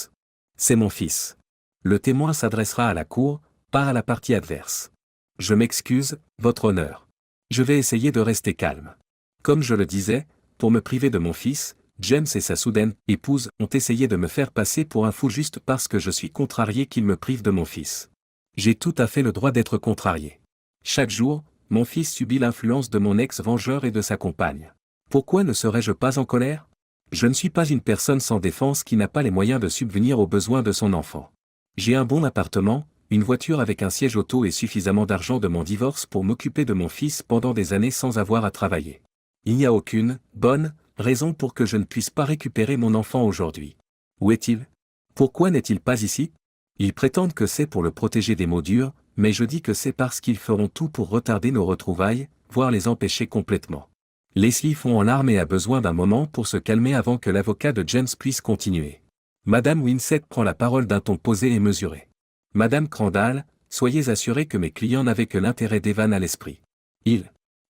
C'est mon fils. Le témoin s'adressera à la cour, pas à la partie adverse. Je m'excuse, votre honneur. Je vais essayer de rester calme. Comme je le disais, pour me priver de mon fils, James et sa soudaine épouse ont essayé de me faire passer pour un fou juste parce que je suis contrarié qu'ils me privent de mon fils. J'ai tout à fait le droit d'être contrarié. Chaque jour, mon fils subit l'influence de mon ex-vengeur et de sa compagne. Pourquoi ne serais-je pas en colère? Je ne suis pas une personne sans défense qui n'a pas les moyens de subvenir aux besoins de son enfant. J'ai un bon appartement, une voiture avec un siège auto et suffisamment d'argent de mon divorce pour m'occuper de mon fils pendant des années sans avoir à travailler. Il n'y a aucune bonne raison pour que je ne puisse pas récupérer mon enfant aujourd'hui. Où est-il? Pourquoi n'est-il pas ici? Ils prétendent que c'est pour le protéger des mots durs, mais je dis que c'est parce qu'ils feront tout pour retarder nos retrouvailles, voire les empêcher complètement. Leslie fond en larmes et a besoin d'un moment pour se calmer avant que l'avocat de James puisse continuer. Madame Winsett prend la parole d'un ton posé et mesuré. Madame Crandall, soyez assurée que mes clients n'avaient que l'intérêt d'Evan à l'esprit.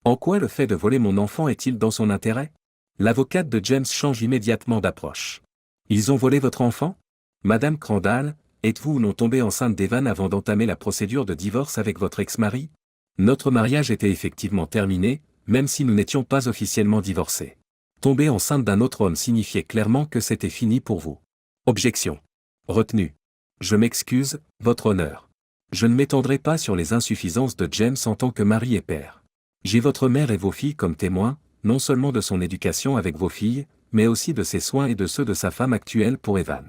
En quoi le fait de voler mon enfant est-il dans son intérêt? L'avocate de James change immédiatement d'approche. Ils ont volé votre enfant? Madame Crandall, êtes-vous ou non tombée enceinte d'Evan avant d'entamer la procédure de divorce avec votre ex-mari? Notre mariage était effectivement terminé, même si nous n'étions pas officiellement divorcés. Tomber enceinte d'un autre homme signifiait clairement que c'était fini pour vous. Objection. Retenue. Je m'excuse, votre honneur. Je ne m'étendrai pas sur les insuffisances de James en tant que mari et père. J'ai votre mère et vos filles comme témoins, non seulement de son éducation avec vos filles, mais aussi de ses soins et de ceux de sa femme actuelle pour Evan.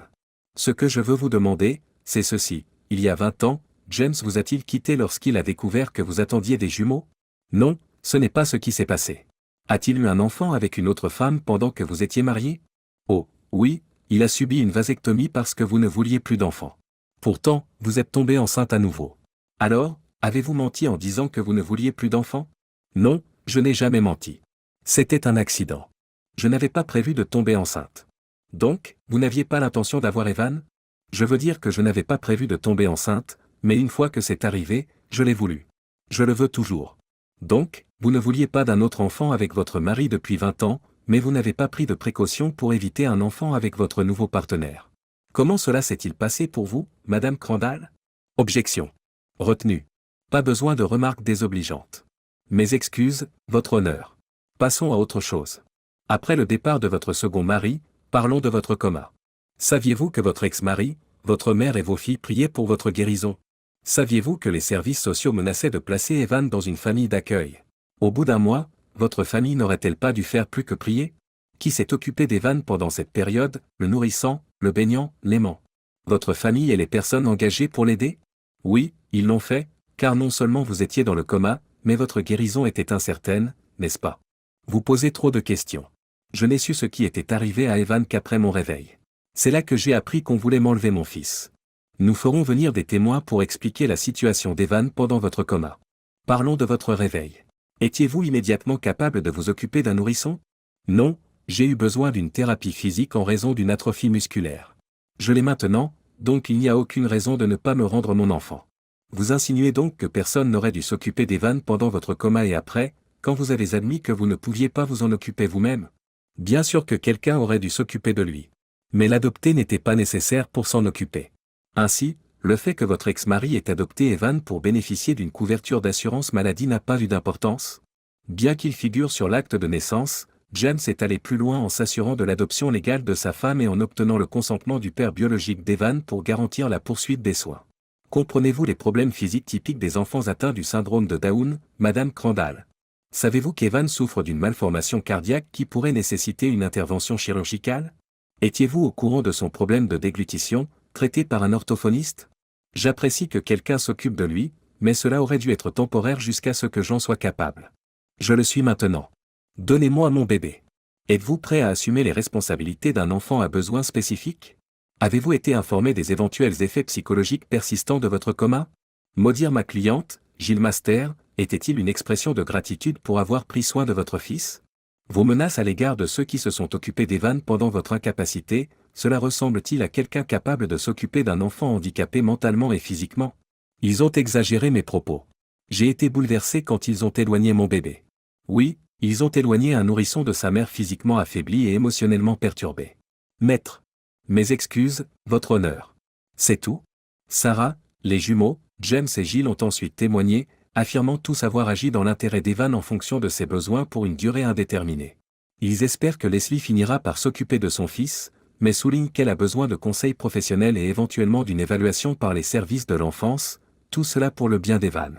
Ce que je veux vous demander, c'est ceci. Il y a 20 ans, James vous a-t-il quitté lorsqu'il a découvert que vous attendiez des jumeaux? Non, ce n'est pas ce qui s'est passé. A-t-il eu un enfant avec une autre femme pendant que vous étiez mariés? Oh, oui, il a subi une vasectomie parce que vous ne vouliez plus d'enfants. Pourtant, vous êtes tombée enceinte à nouveau. Alors, avez-vous menti en disant que vous ne vouliez plus d'enfants? Non, je n'ai jamais menti. C'était un accident. Je n'avais pas prévu de tomber enceinte. Donc, vous n'aviez pas l'intention d'avoir Evan? Je veux dire que je n'avais pas prévu de tomber enceinte, mais une fois que c'est arrivé, je l'ai voulu. Je le veux toujours. Donc, vous ne vouliez pas d'un autre enfant avec votre mari depuis 20 ans, mais vous n'avez pas pris de précautions pour éviter un enfant avec votre nouveau partenaire. Comment cela s'est-il passé pour vous, Madame Crandall? Objection. Retenue. Pas besoin de remarques désobligeantes. Mes excuses, votre honneur. Passons à autre chose. Après le départ de votre second mari, parlons de votre coma. Saviez-vous que votre ex-mari, votre mère et vos filles priaient pour votre guérison? Saviez-vous que les services sociaux menaçaient de placer Evan dans une famille d'accueil? Au bout d'un mois, votre famille n'aurait-elle pas dû faire plus que prier? Qui s'est occupé d'Evan pendant cette période, le nourrissant, le baignant, l'aimant? Votre famille et les personnes engagées pour l'aider? Oui, ils l'ont fait, car non seulement vous étiez dans le coma, mais votre guérison était incertaine, n'est-ce pas? Vous posez trop de questions. Je n'ai su ce qui était arrivé à Evan qu'après mon réveil. C'est là que j'ai appris qu'on voulait m'enlever mon fils. Nous ferons venir des témoins pour expliquer la situation d'Evan pendant votre coma. Parlons de votre réveil. Étiez-vous immédiatement capable de vous occuper d'un nourrisson? Non, j'ai eu besoin d'une thérapie physique en raison d'une atrophie musculaire. Je l'ai maintenant, donc il n'y a aucune raison de ne pas me rendre mon enfant. Vous insinuez donc que personne n'aurait dû s'occuper d'Evan pendant votre coma et après, quand vous avez admis que vous ne pouviez pas vous en occuper vous-même? Bien sûr que quelqu'un aurait dû s'occuper de lui. Mais l'adopter n'était pas nécessaire pour s'en occuper. Ainsi, le fait que votre ex-mari ait adopté Evan pour bénéficier d'une couverture d'assurance maladie n'a pas eu d'importance. Bien qu'il figure sur l'acte de naissance, James est allé plus loin en s'assurant de l'adoption légale de sa femme et en obtenant le consentement du père biologique d'Evan pour garantir la poursuite des soins. Comprenez-vous les problèmes physiques typiques des enfants atteints du syndrome de Down, Madame Crandall? Savez-vous qu'Evan souffre d'une malformation cardiaque qui pourrait nécessiter une intervention chirurgicale? Étiez-vous au courant de son problème de déglutition, traité par un orthophoniste? J'apprécie que quelqu'un s'occupe de lui, mais cela aurait dû être temporaire jusqu'à ce que j'en sois capable. Je le suis maintenant. Donnez-moi mon bébé. Êtes-vous prêt à assumer les responsabilités d'un enfant à besoins spécifiques? Avez-vous été informé des éventuels effets psychologiques persistants de votre coma? Maudire ma cliente, Gilles Master, était-il une expression de gratitude pour avoir pris soin de votre fils? Vos menaces à l'égard de ceux qui se sont occupés d'Evan pendant votre incapacité, cela ressemble-t-il à quelqu'un capable de s'occuper d'un enfant handicapé mentalement et physiquement? Ils ont exagéré mes propos. J'ai été bouleversé quand ils ont éloigné mon bébé. Oui, ils ont éloigné un nourrisson de sa mère physiquement affaiblie et émotionnellement perturbée. Maître. Mes excuses, votre honneur. C'est tout? Sarah, les jumeaux, James et Gilles ont ensuite témoigné, affirmant tous avoir agi dans l'intérêt d'Evan en fonction de ses besoins pour une durée indéterminée. Ils espèrent que Leslie finira par s'occuper de son fils, mais soulignent qu'elle a besoin de conseils professionnels et éventuellement d'une évaluation par les services de l'enfance, tout cela pour le bien d'Evan.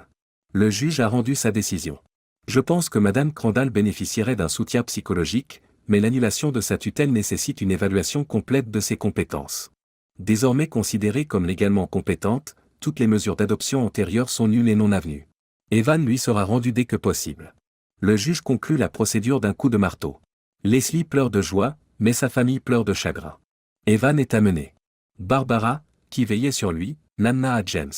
Le juge a rendu sa décision. Je pense que Madame Crandall bénéficierait d'un soutien psychologique, mais l'annulation de sa tutelle nécessite une évaluation complète de ses compétences. Désormais considérée comme légalement compétente, toutes les mesures d'adoption antérieures sont nulles et non avenues. Evan lui sera rendu dès que possible. Le juge conclut la procédure d'un coup de marteau. Leslie pleure de joie, mais sa famille pleure de chagrin. Evan est amené. Barbara, qui veillait sur lui, l'amena à James.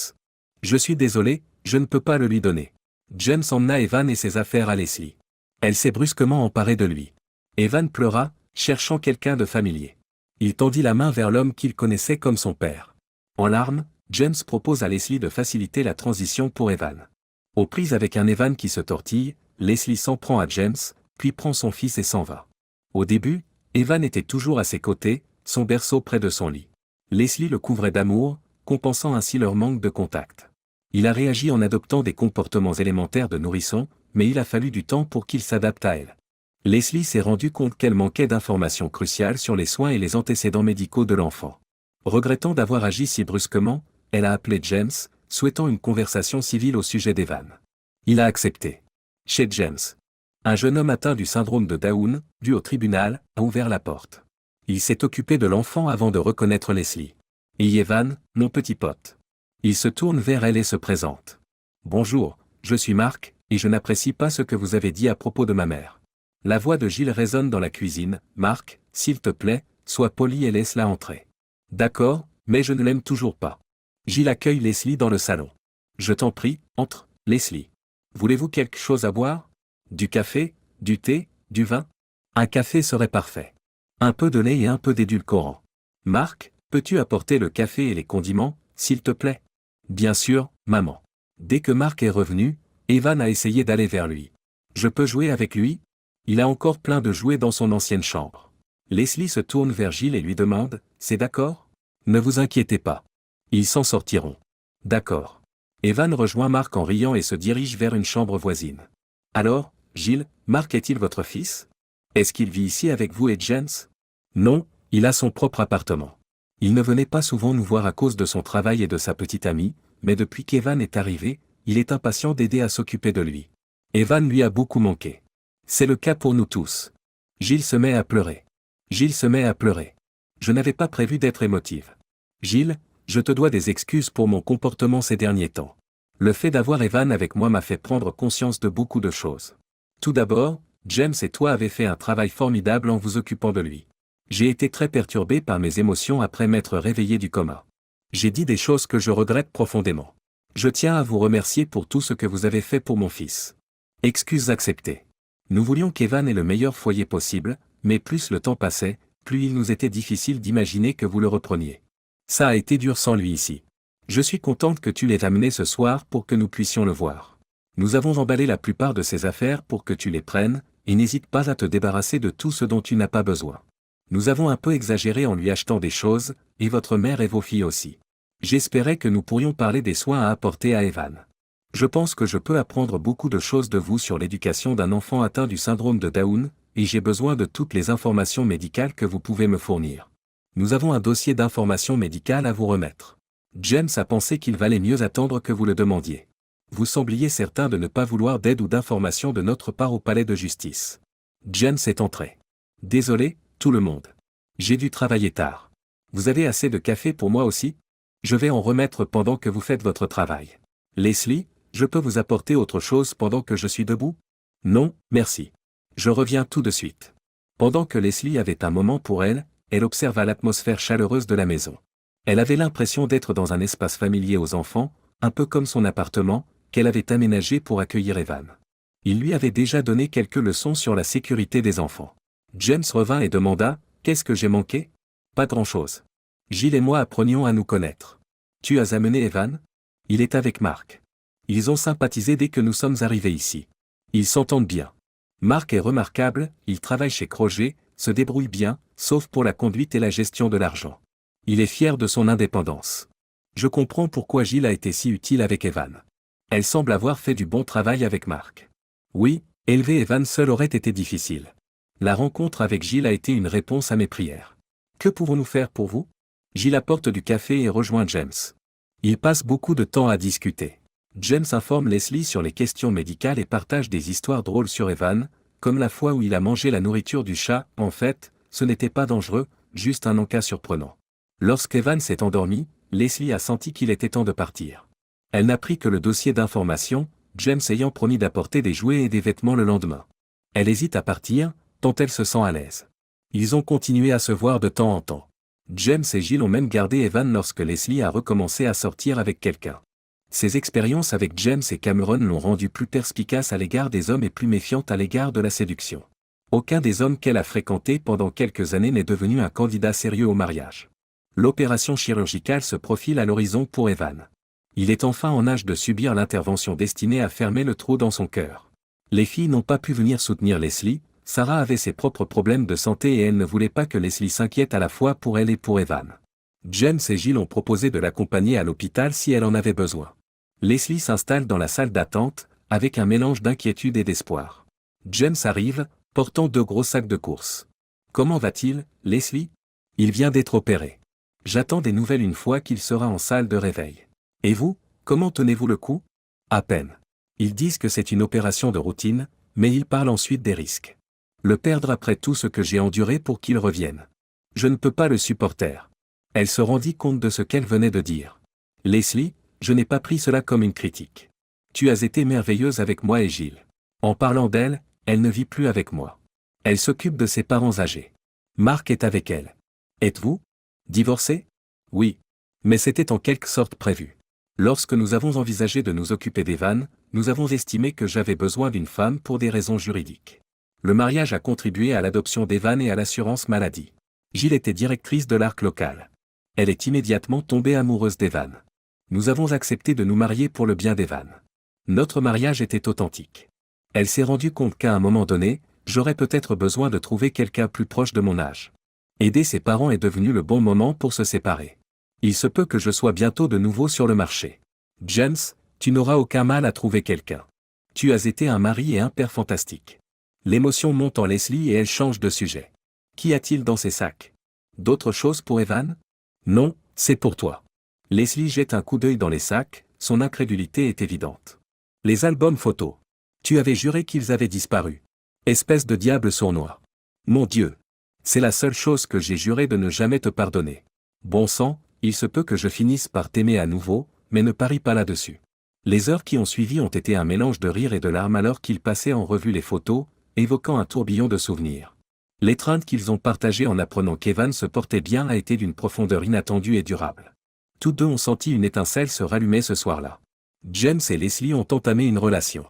Je suis désolé, je ne peux pas le lui donner. James emmena Evan et ses affaires à Leslie. Elle s'est brusquement emparée de lui. Evan pleura, cherchant quelqu'un de familier. Il tendit la main vers l'homme qu'il connaissait comme son père. En larmes, James propose à Leslie de faciliter la transition pour Evan. Aux prises avec un Evan qui se tortille, Leslie s'en prend à James, puis prend son fils et s'en va. Au début, Evan était toujours à ses côtés, son berceau près de son lit. Leslie le couvrait d'amour, compensant ainsi leur manque de contact. Il a réagi en adoptant des comportements élémentaires de nourrisson, mais il a fallu du temps pour qu'il s'adapte à elle. Leslie s'est rendu compte qu'elle manquait d'informations cruciales sur les soins et les antécédents médicaux de l'enfant. Regrettant d'avoir agi si brusquement, elle a appelé James, souhaitant une conversation civile au sujet d'Evan. Il a accepté. Chez James, un jeune homme atteint du syndrome de Down, dû au tribunal, a ouvert la porte. Il s'est occupé de l'enfant avant de reconnaître Leslie. Et Evan, mon petit pote. Il se tourne vers elle et se présente. Bonjour, je suis Mark, et je n'apprécie pas ce que vous avez dit à propos de ma mère. La voix de Gilles résonne dans la cuisine. Mark, s'il te plaît, sois poli et laisse-la entrer. D'accord, mais je ne l'aime toujours pas. Gilles accueille Leslie dans le salon. Je t'en prie, entre, Leslie. Voulez-vous quelque chose à boire? Du café, du thé, du vin? Un café serait parfait. Un peu de lait et un peu d'édulcorant. Mark, peux-tu apporter le café et les condiments, s'il te plaît? Bien sûr, maman. Dès que Mark est revenu, Evan a essayé d'aller vers lui. Je peux jouer avec lui? Il a encore plein de jouets dans son ancienne chambre. Leslie se tourne vers Gilles et lui demande, c'est d'accord? Ne vous inquiétez pas. Ils s'en sortiront. D'accord. Evan rejoint Mark en riant et se dirige vers une chambre voisine. Alors, Gilles, Mark est-il votre fils? Est-ce qu'il vit ici avec vous et James? Non, il a son propre appartement. Il ne venait pas souvent nous voir à cause de son travail et de sa petite amie, mais depuis qu'Evan est arrivé, il est impatient d'aider à s'occuper de lui. Evan lui a beaucoup manqué. C'est le cas pour nous tous. Gilles se met à pleurer. Gilles se met à pleurer. Je n'avais pas prévu d'être émotive. Gilles, je te dois des excuses pour mon comportement ces derniers temps. Le fait d'avoir Evan avec moi m'a fait prendre conscience de beaucoup de choses. Tout d'abord, James et toi avez fait un travail formidable en vous occupant de lui. J'ai été très perturbé par mes émotions après m'être réveillé du coma. J'ai dit des choses que je regrette profondément. Je tiens à vous remercier pour tout ce que vous avez fait pour mon fils. Excuses acceptées. Nous voulions qu'Evan ait le meilleur foyer possible, mais plus le temps passait, plus il nous était difficile d'imaginer que vous le repreniez. Ça a été dur sans lui ici. Je suis contente que tu l'aies amené ce soir pour que nous puissions le voir. Nous avons emballé la plupart de ses affaires pour que tu les prennes, et n'hésite pas à te débarrasser de tout ce dont tu n'as pas besoin. Nous avons un peu exagéré en lui achetant des choses, et votre mère et vos filles aussi. J'espérais que nous pourrions parler des soins à apporter à Evan. Je pense que je peux apprendre beaucoup de choses de vous sur l'éducation d'un enfant atteint du syndrome de Down, et j'ai besoin de toutes les informations médicales que vous pouvez me fournir. Nous avons un dossier d'informations médicales à vous remettre. James a pensé qu'il valait mieux attendre que vous le demandiez. Vous sembliez certain de ne pas vouloir d'aide ou d'informations de notre part au palais de justice. James est entré. Désolé, tout le monde. J'ai dû travailler tard. Vous avez assez de café pour moi aussi? Je vais en remettre pendant que vous faites votre travail. Leslie, je peux vous apporter autre chose pendant que je suis debout? Non, merci. Je reviens tout de suite. Pendant que Leslie avait un moment pour elle, elle observa l'atmosphère chaleureuse de la maison. Elle avait l'impression d'être dans un espace familier aux enfants, un peu comme son appartement, qu'elle avait aménagé pour accueillir Evan. Il lui avait déjà donné quelques leçons sur la sécurité des enfants. James revint et demanda, « Qu'est-ce que j'ai manqué? » Pas grand-chose. Gilles et moi apprenions à nous connaître. Tu as amené Evan? Il est avec Mark. Ils ont sympathisé dès que nous sommes arrivés ici. Ils s'entendent bien. Mark est remarquable, il travaille chez Crochet, se débrouille bien, sauf pour la conduite et la gestion de l'argent. Il est fier de son indépendance. Je comprends pourquoi Gilles a été si utile avec Evan. Elle semble avoir fait du bon travail avec Mark. Oui, élever Evan seul aurait été difficile. La rencontre avec Gilles a été une réponse à mes prières. Que pouvons-nous faire pour vous? Gilles apporte du café et rejoint James. Ils passent beaucoup de temps à discuter. James informe Leslie sur les questions médicales et partage des histoires drôles sur Evan, comme la fois où il a mangé la nourriture du chat. En fait, ce n'était pas dangereux, juste un encas surprenant. Lorsqu'Evan s'est endormi, Leslie a senti qu'il était temps de partir. Elle n'a pris que le dossier d'information, James ayant promis d'apporter des jouets et des vêtements le lendemain. Elle hésite à partir, tant elle se sent à l'aise. Ils ont continué à se voir de temps en temps. James et Jill ont même gardé Evan lorsque Leslie a recommencé à sortir avec quelqu'un. Ses expériences avec James et Cameron l'ont rendue plus perspicace à l'égard des hommes et plus méfiante à l'égard de la séduction. Aucun des hommes qu'elle a fréquentés pendant quelques années n'est devenu un candidat sérieux au mariage. L'opération chirurgicale se profile à l'horizon pour Evan. Il est enfin en âge de subir l'intervention destinée à fermer le trou dans son cœur. Les filles n'ont pas pu venir soutenir Leslie, Sarah avait ses propres problèmes de santé et elle ne voulait pas que Leslie s'inquiète à la fois pour elle et pour Evan. James et Jill ont proposé de l'accompagner à l'hôpital si elle en avait besoin. Leslie s'installe dans la salle d'attente, avec un mélange d'inquiétude et d'espoir. James arrive, portant 2 gros sacs de course. « Comment va-t-il, Leslie ? Il vient d'être opéré. J'attends des nouvelles une fois qu'il sera en salle de réveil. Et vous, comment tenez-vous le coup ? À peine. Ils disent que c'est une opération de routine, mais ils parlent ensuite des risques. Le perdre après tout ce que j'ai enduré pour qu'il revienne. Je ne peux pas le supporter. » Elle se rendit compte de ce qu'elle venait de dire. « Leslie, je n'ai pas pris cela comme une critique. Tu as été merveilleuse avec moi et Jill. En parlant d'elle, elle ne vit plus avec moi. Elle s'occupe de ses parents âgés. Mark est avec elle. Êtes-vous divorcés ? Oui. Mais c'était en quelque sorte prévu. Lorsque nous avons envisagé de nous occuper d'Evan, nous avons estimé que j'avais besoin d'une femme pour des raisons juridiques. Le mariage a contribué à l'adoption d'Evan et à l'assurance maladie. Jill était directrice de l'arc local. Elle est immédiatement tombée amoureuse d'Evan. Nous avons accepté de nous marier pour le bien d'Evan. Notre mariage était authentique. Elle s'est rendue compte qu'à un moment donné, j'aurais peut-être besoin de trouver quelqu'un plus proche de mon âge. Aider ses parents est devenu le bon moment pour se séparer. Il se peut que je sois bientôt de nouveau sur le marché. James, tu n'auras aucun mal à trouver quelqu'un. Tu as été un mari et un père fantastique. L'émotion monte en Leslie et elle change de sujet. Qu'y a-t-il dans ces sacs ? D'autres choses pour Evan ? Non, c'est pour toi. Leslie jette un coup d'œil dans les sacs, son incrédulité est évidente. Les albums photos. Tu avais juré qu'ils avaient disparu. Espèce de diable sournois. Mon Dieu. C'est la seule chose que j'ai juré de ne jamais te pardonner. Bon sang, il se peut que je finisse par t'aimer à nouveau, mais ne parie pas là-dessus. Les heures qui ont suivi ont été un mélange de rire et de larmes alors qu'ils passaient en revue les photos, évoquant un tourbillon de souvenirs. L'étreinte qu'ils ont partagée en apprenant qu'Evan se portait bien a été d'une profondeur inattendue et durable. Tous deux ont senti une étincelle se rallumer ce soir-là. James et Leslie ont entamé une relation.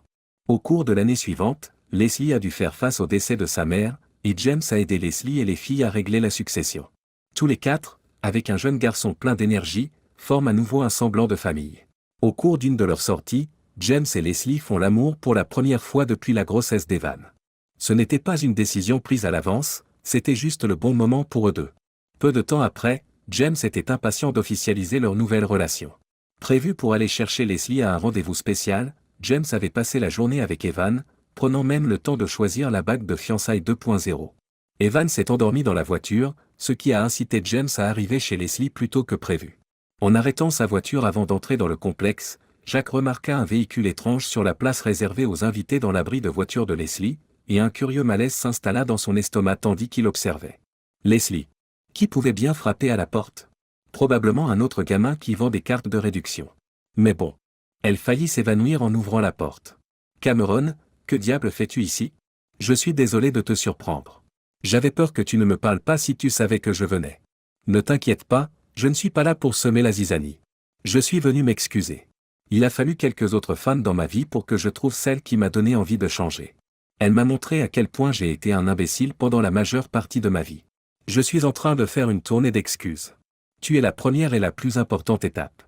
Au cours de l'année suivante, Leslie a dû faire face au décès de sa mère, et James a aidé Leslie et les filles à régler la succession. Tous les 4, avec un jeune garçon plein d'énergie, forment à nouveau un semblant de famille. Au cours d'une de leurs sorties, James et Leslie font l'amour pour la première fois depuis la grossesse d'Evan. Ce n'était pas une décision prise à l'avance, c'était juste le bon moment pour eux deux. Peu de temps après, James était impatient d'officialiser leur nouvelle relation. Prévu pour aller chercher Leslie à un rendez-vous spécial, James avait passé la journée avec Evan, prenant même le temps de choisir la bague de fiançailles 2.0. Evan s'est endormi dans la voiture, ce qui a incité James à arriver chez Leslie plus tôt que prévu. En arrêtant sa voiture avant d'entrer dans le complexe, Jack remarqua un véhicule étrange sur la place réservée aux invités dans l'abri de voiture de Leslie, et un curieux malaise s'installa dans son estomac tandis qu'il observait. Leslie. Qui pouvait bien frapper à la porte ? Probablement un autre gamin qui vend des cartes de réduction. Mais bon. Elle faillit s'évanouir en ouvrant la porte. Cameron, que diable fais-tu ici ? Je suis désolé de te surprendre. J'avais peur que tu ne me parles pas si tu savais que je venais. Ne t'inquiète pas, je ne suis pas là pour semer la zizanie. Je suis venu m'excuser. Il a fallu quelques autres femmes dans ma vie pour que je trouve celle qui m'a donné envie de changer. Elle m'a montré à quel point j'ai été un imbécile pendant la majeure partie de ma vie. Je suis en train de faire une tournée d'excuses. Tu es la première et la plus importante étape.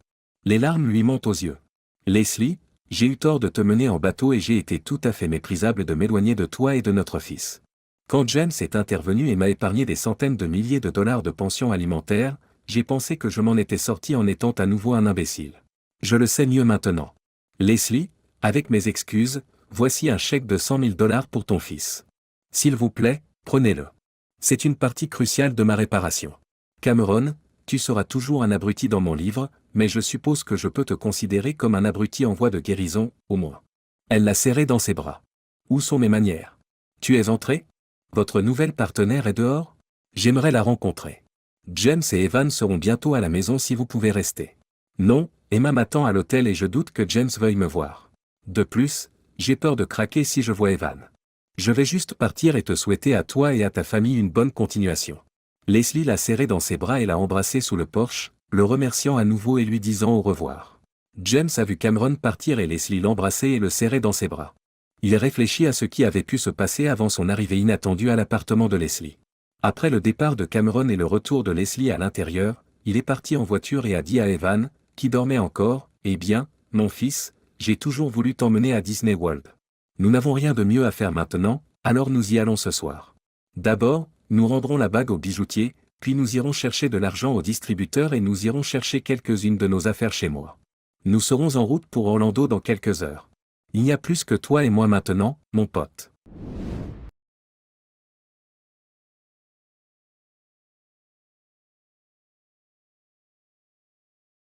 Les larmes lui montent aux yeux. Leslie, j'ai eu tort de te mener en bateau et j'ai été tout à fait méprisable de m'éloigner de toi et de notre fils. Quand James est intervenu et m'a épargné des centaines de milliers de dollars de pension alimentaire, j'ai pensé que je m'en étais sorti en étant à nouveau un imbécile. Je le sais mieux maintenant. Leslie, avec mes excuses, voici un chèque de 100 000 $ pour ton fils. S'il vous plaît, prenez-le. C'est une partie cruciale de ma réparation. Cameron, tu seras toujours un abruti dans mon livre, mais je suppose que je peux te considérer comme un abruti en voie de guérison, au moins. Elle l'a serré dans ses bras. Où sont mes manières ? Tu es entré ? Votre nouvelle partenaire est dehors ? J'aimerais la rencontrer. James et Evan seront bientôt à la maison si vous pouvez rester. Non, Emma m'attend à l'hôtel et je doute que James veuille me voir. De plus, j'ai peur de craquer si je vois Evan. Je vais juste partir et te souhaiter à toi et à ta famille une bonne continuation. Leslie l'a serré dans ses bras et l'a embrassé sous le porche, le remerciant à nouveau et lui disant au revoir. James a vu Cameron partir et Leslie l'embrasser et le serrer dans ses bras. Il réfléchit à ce qui avait pu se passer avant son arrivée inattendue à l'appartement de Leslie. Après le départ de Cameron et le retour de Leslie à l'intérieur, il est parti en voiture et a dit à Evan, qui dormait encore, « Eh bien, mon fils, j'ai toujours voulu t'emmener à Disney World. Nous n'avons rien de mieux à faire maintenant, alors nous y allons ce soir. D'abord, nous rendrons la bague au bijoutier, puis nous irons chercher de l'argent au distributeur et nous irons chercher quelques-unes de nos affaires chez moi. Nous serons en route pour Orlando dans quelques heures. Il n'y a plus que toi et moi maintenant, mon pote. »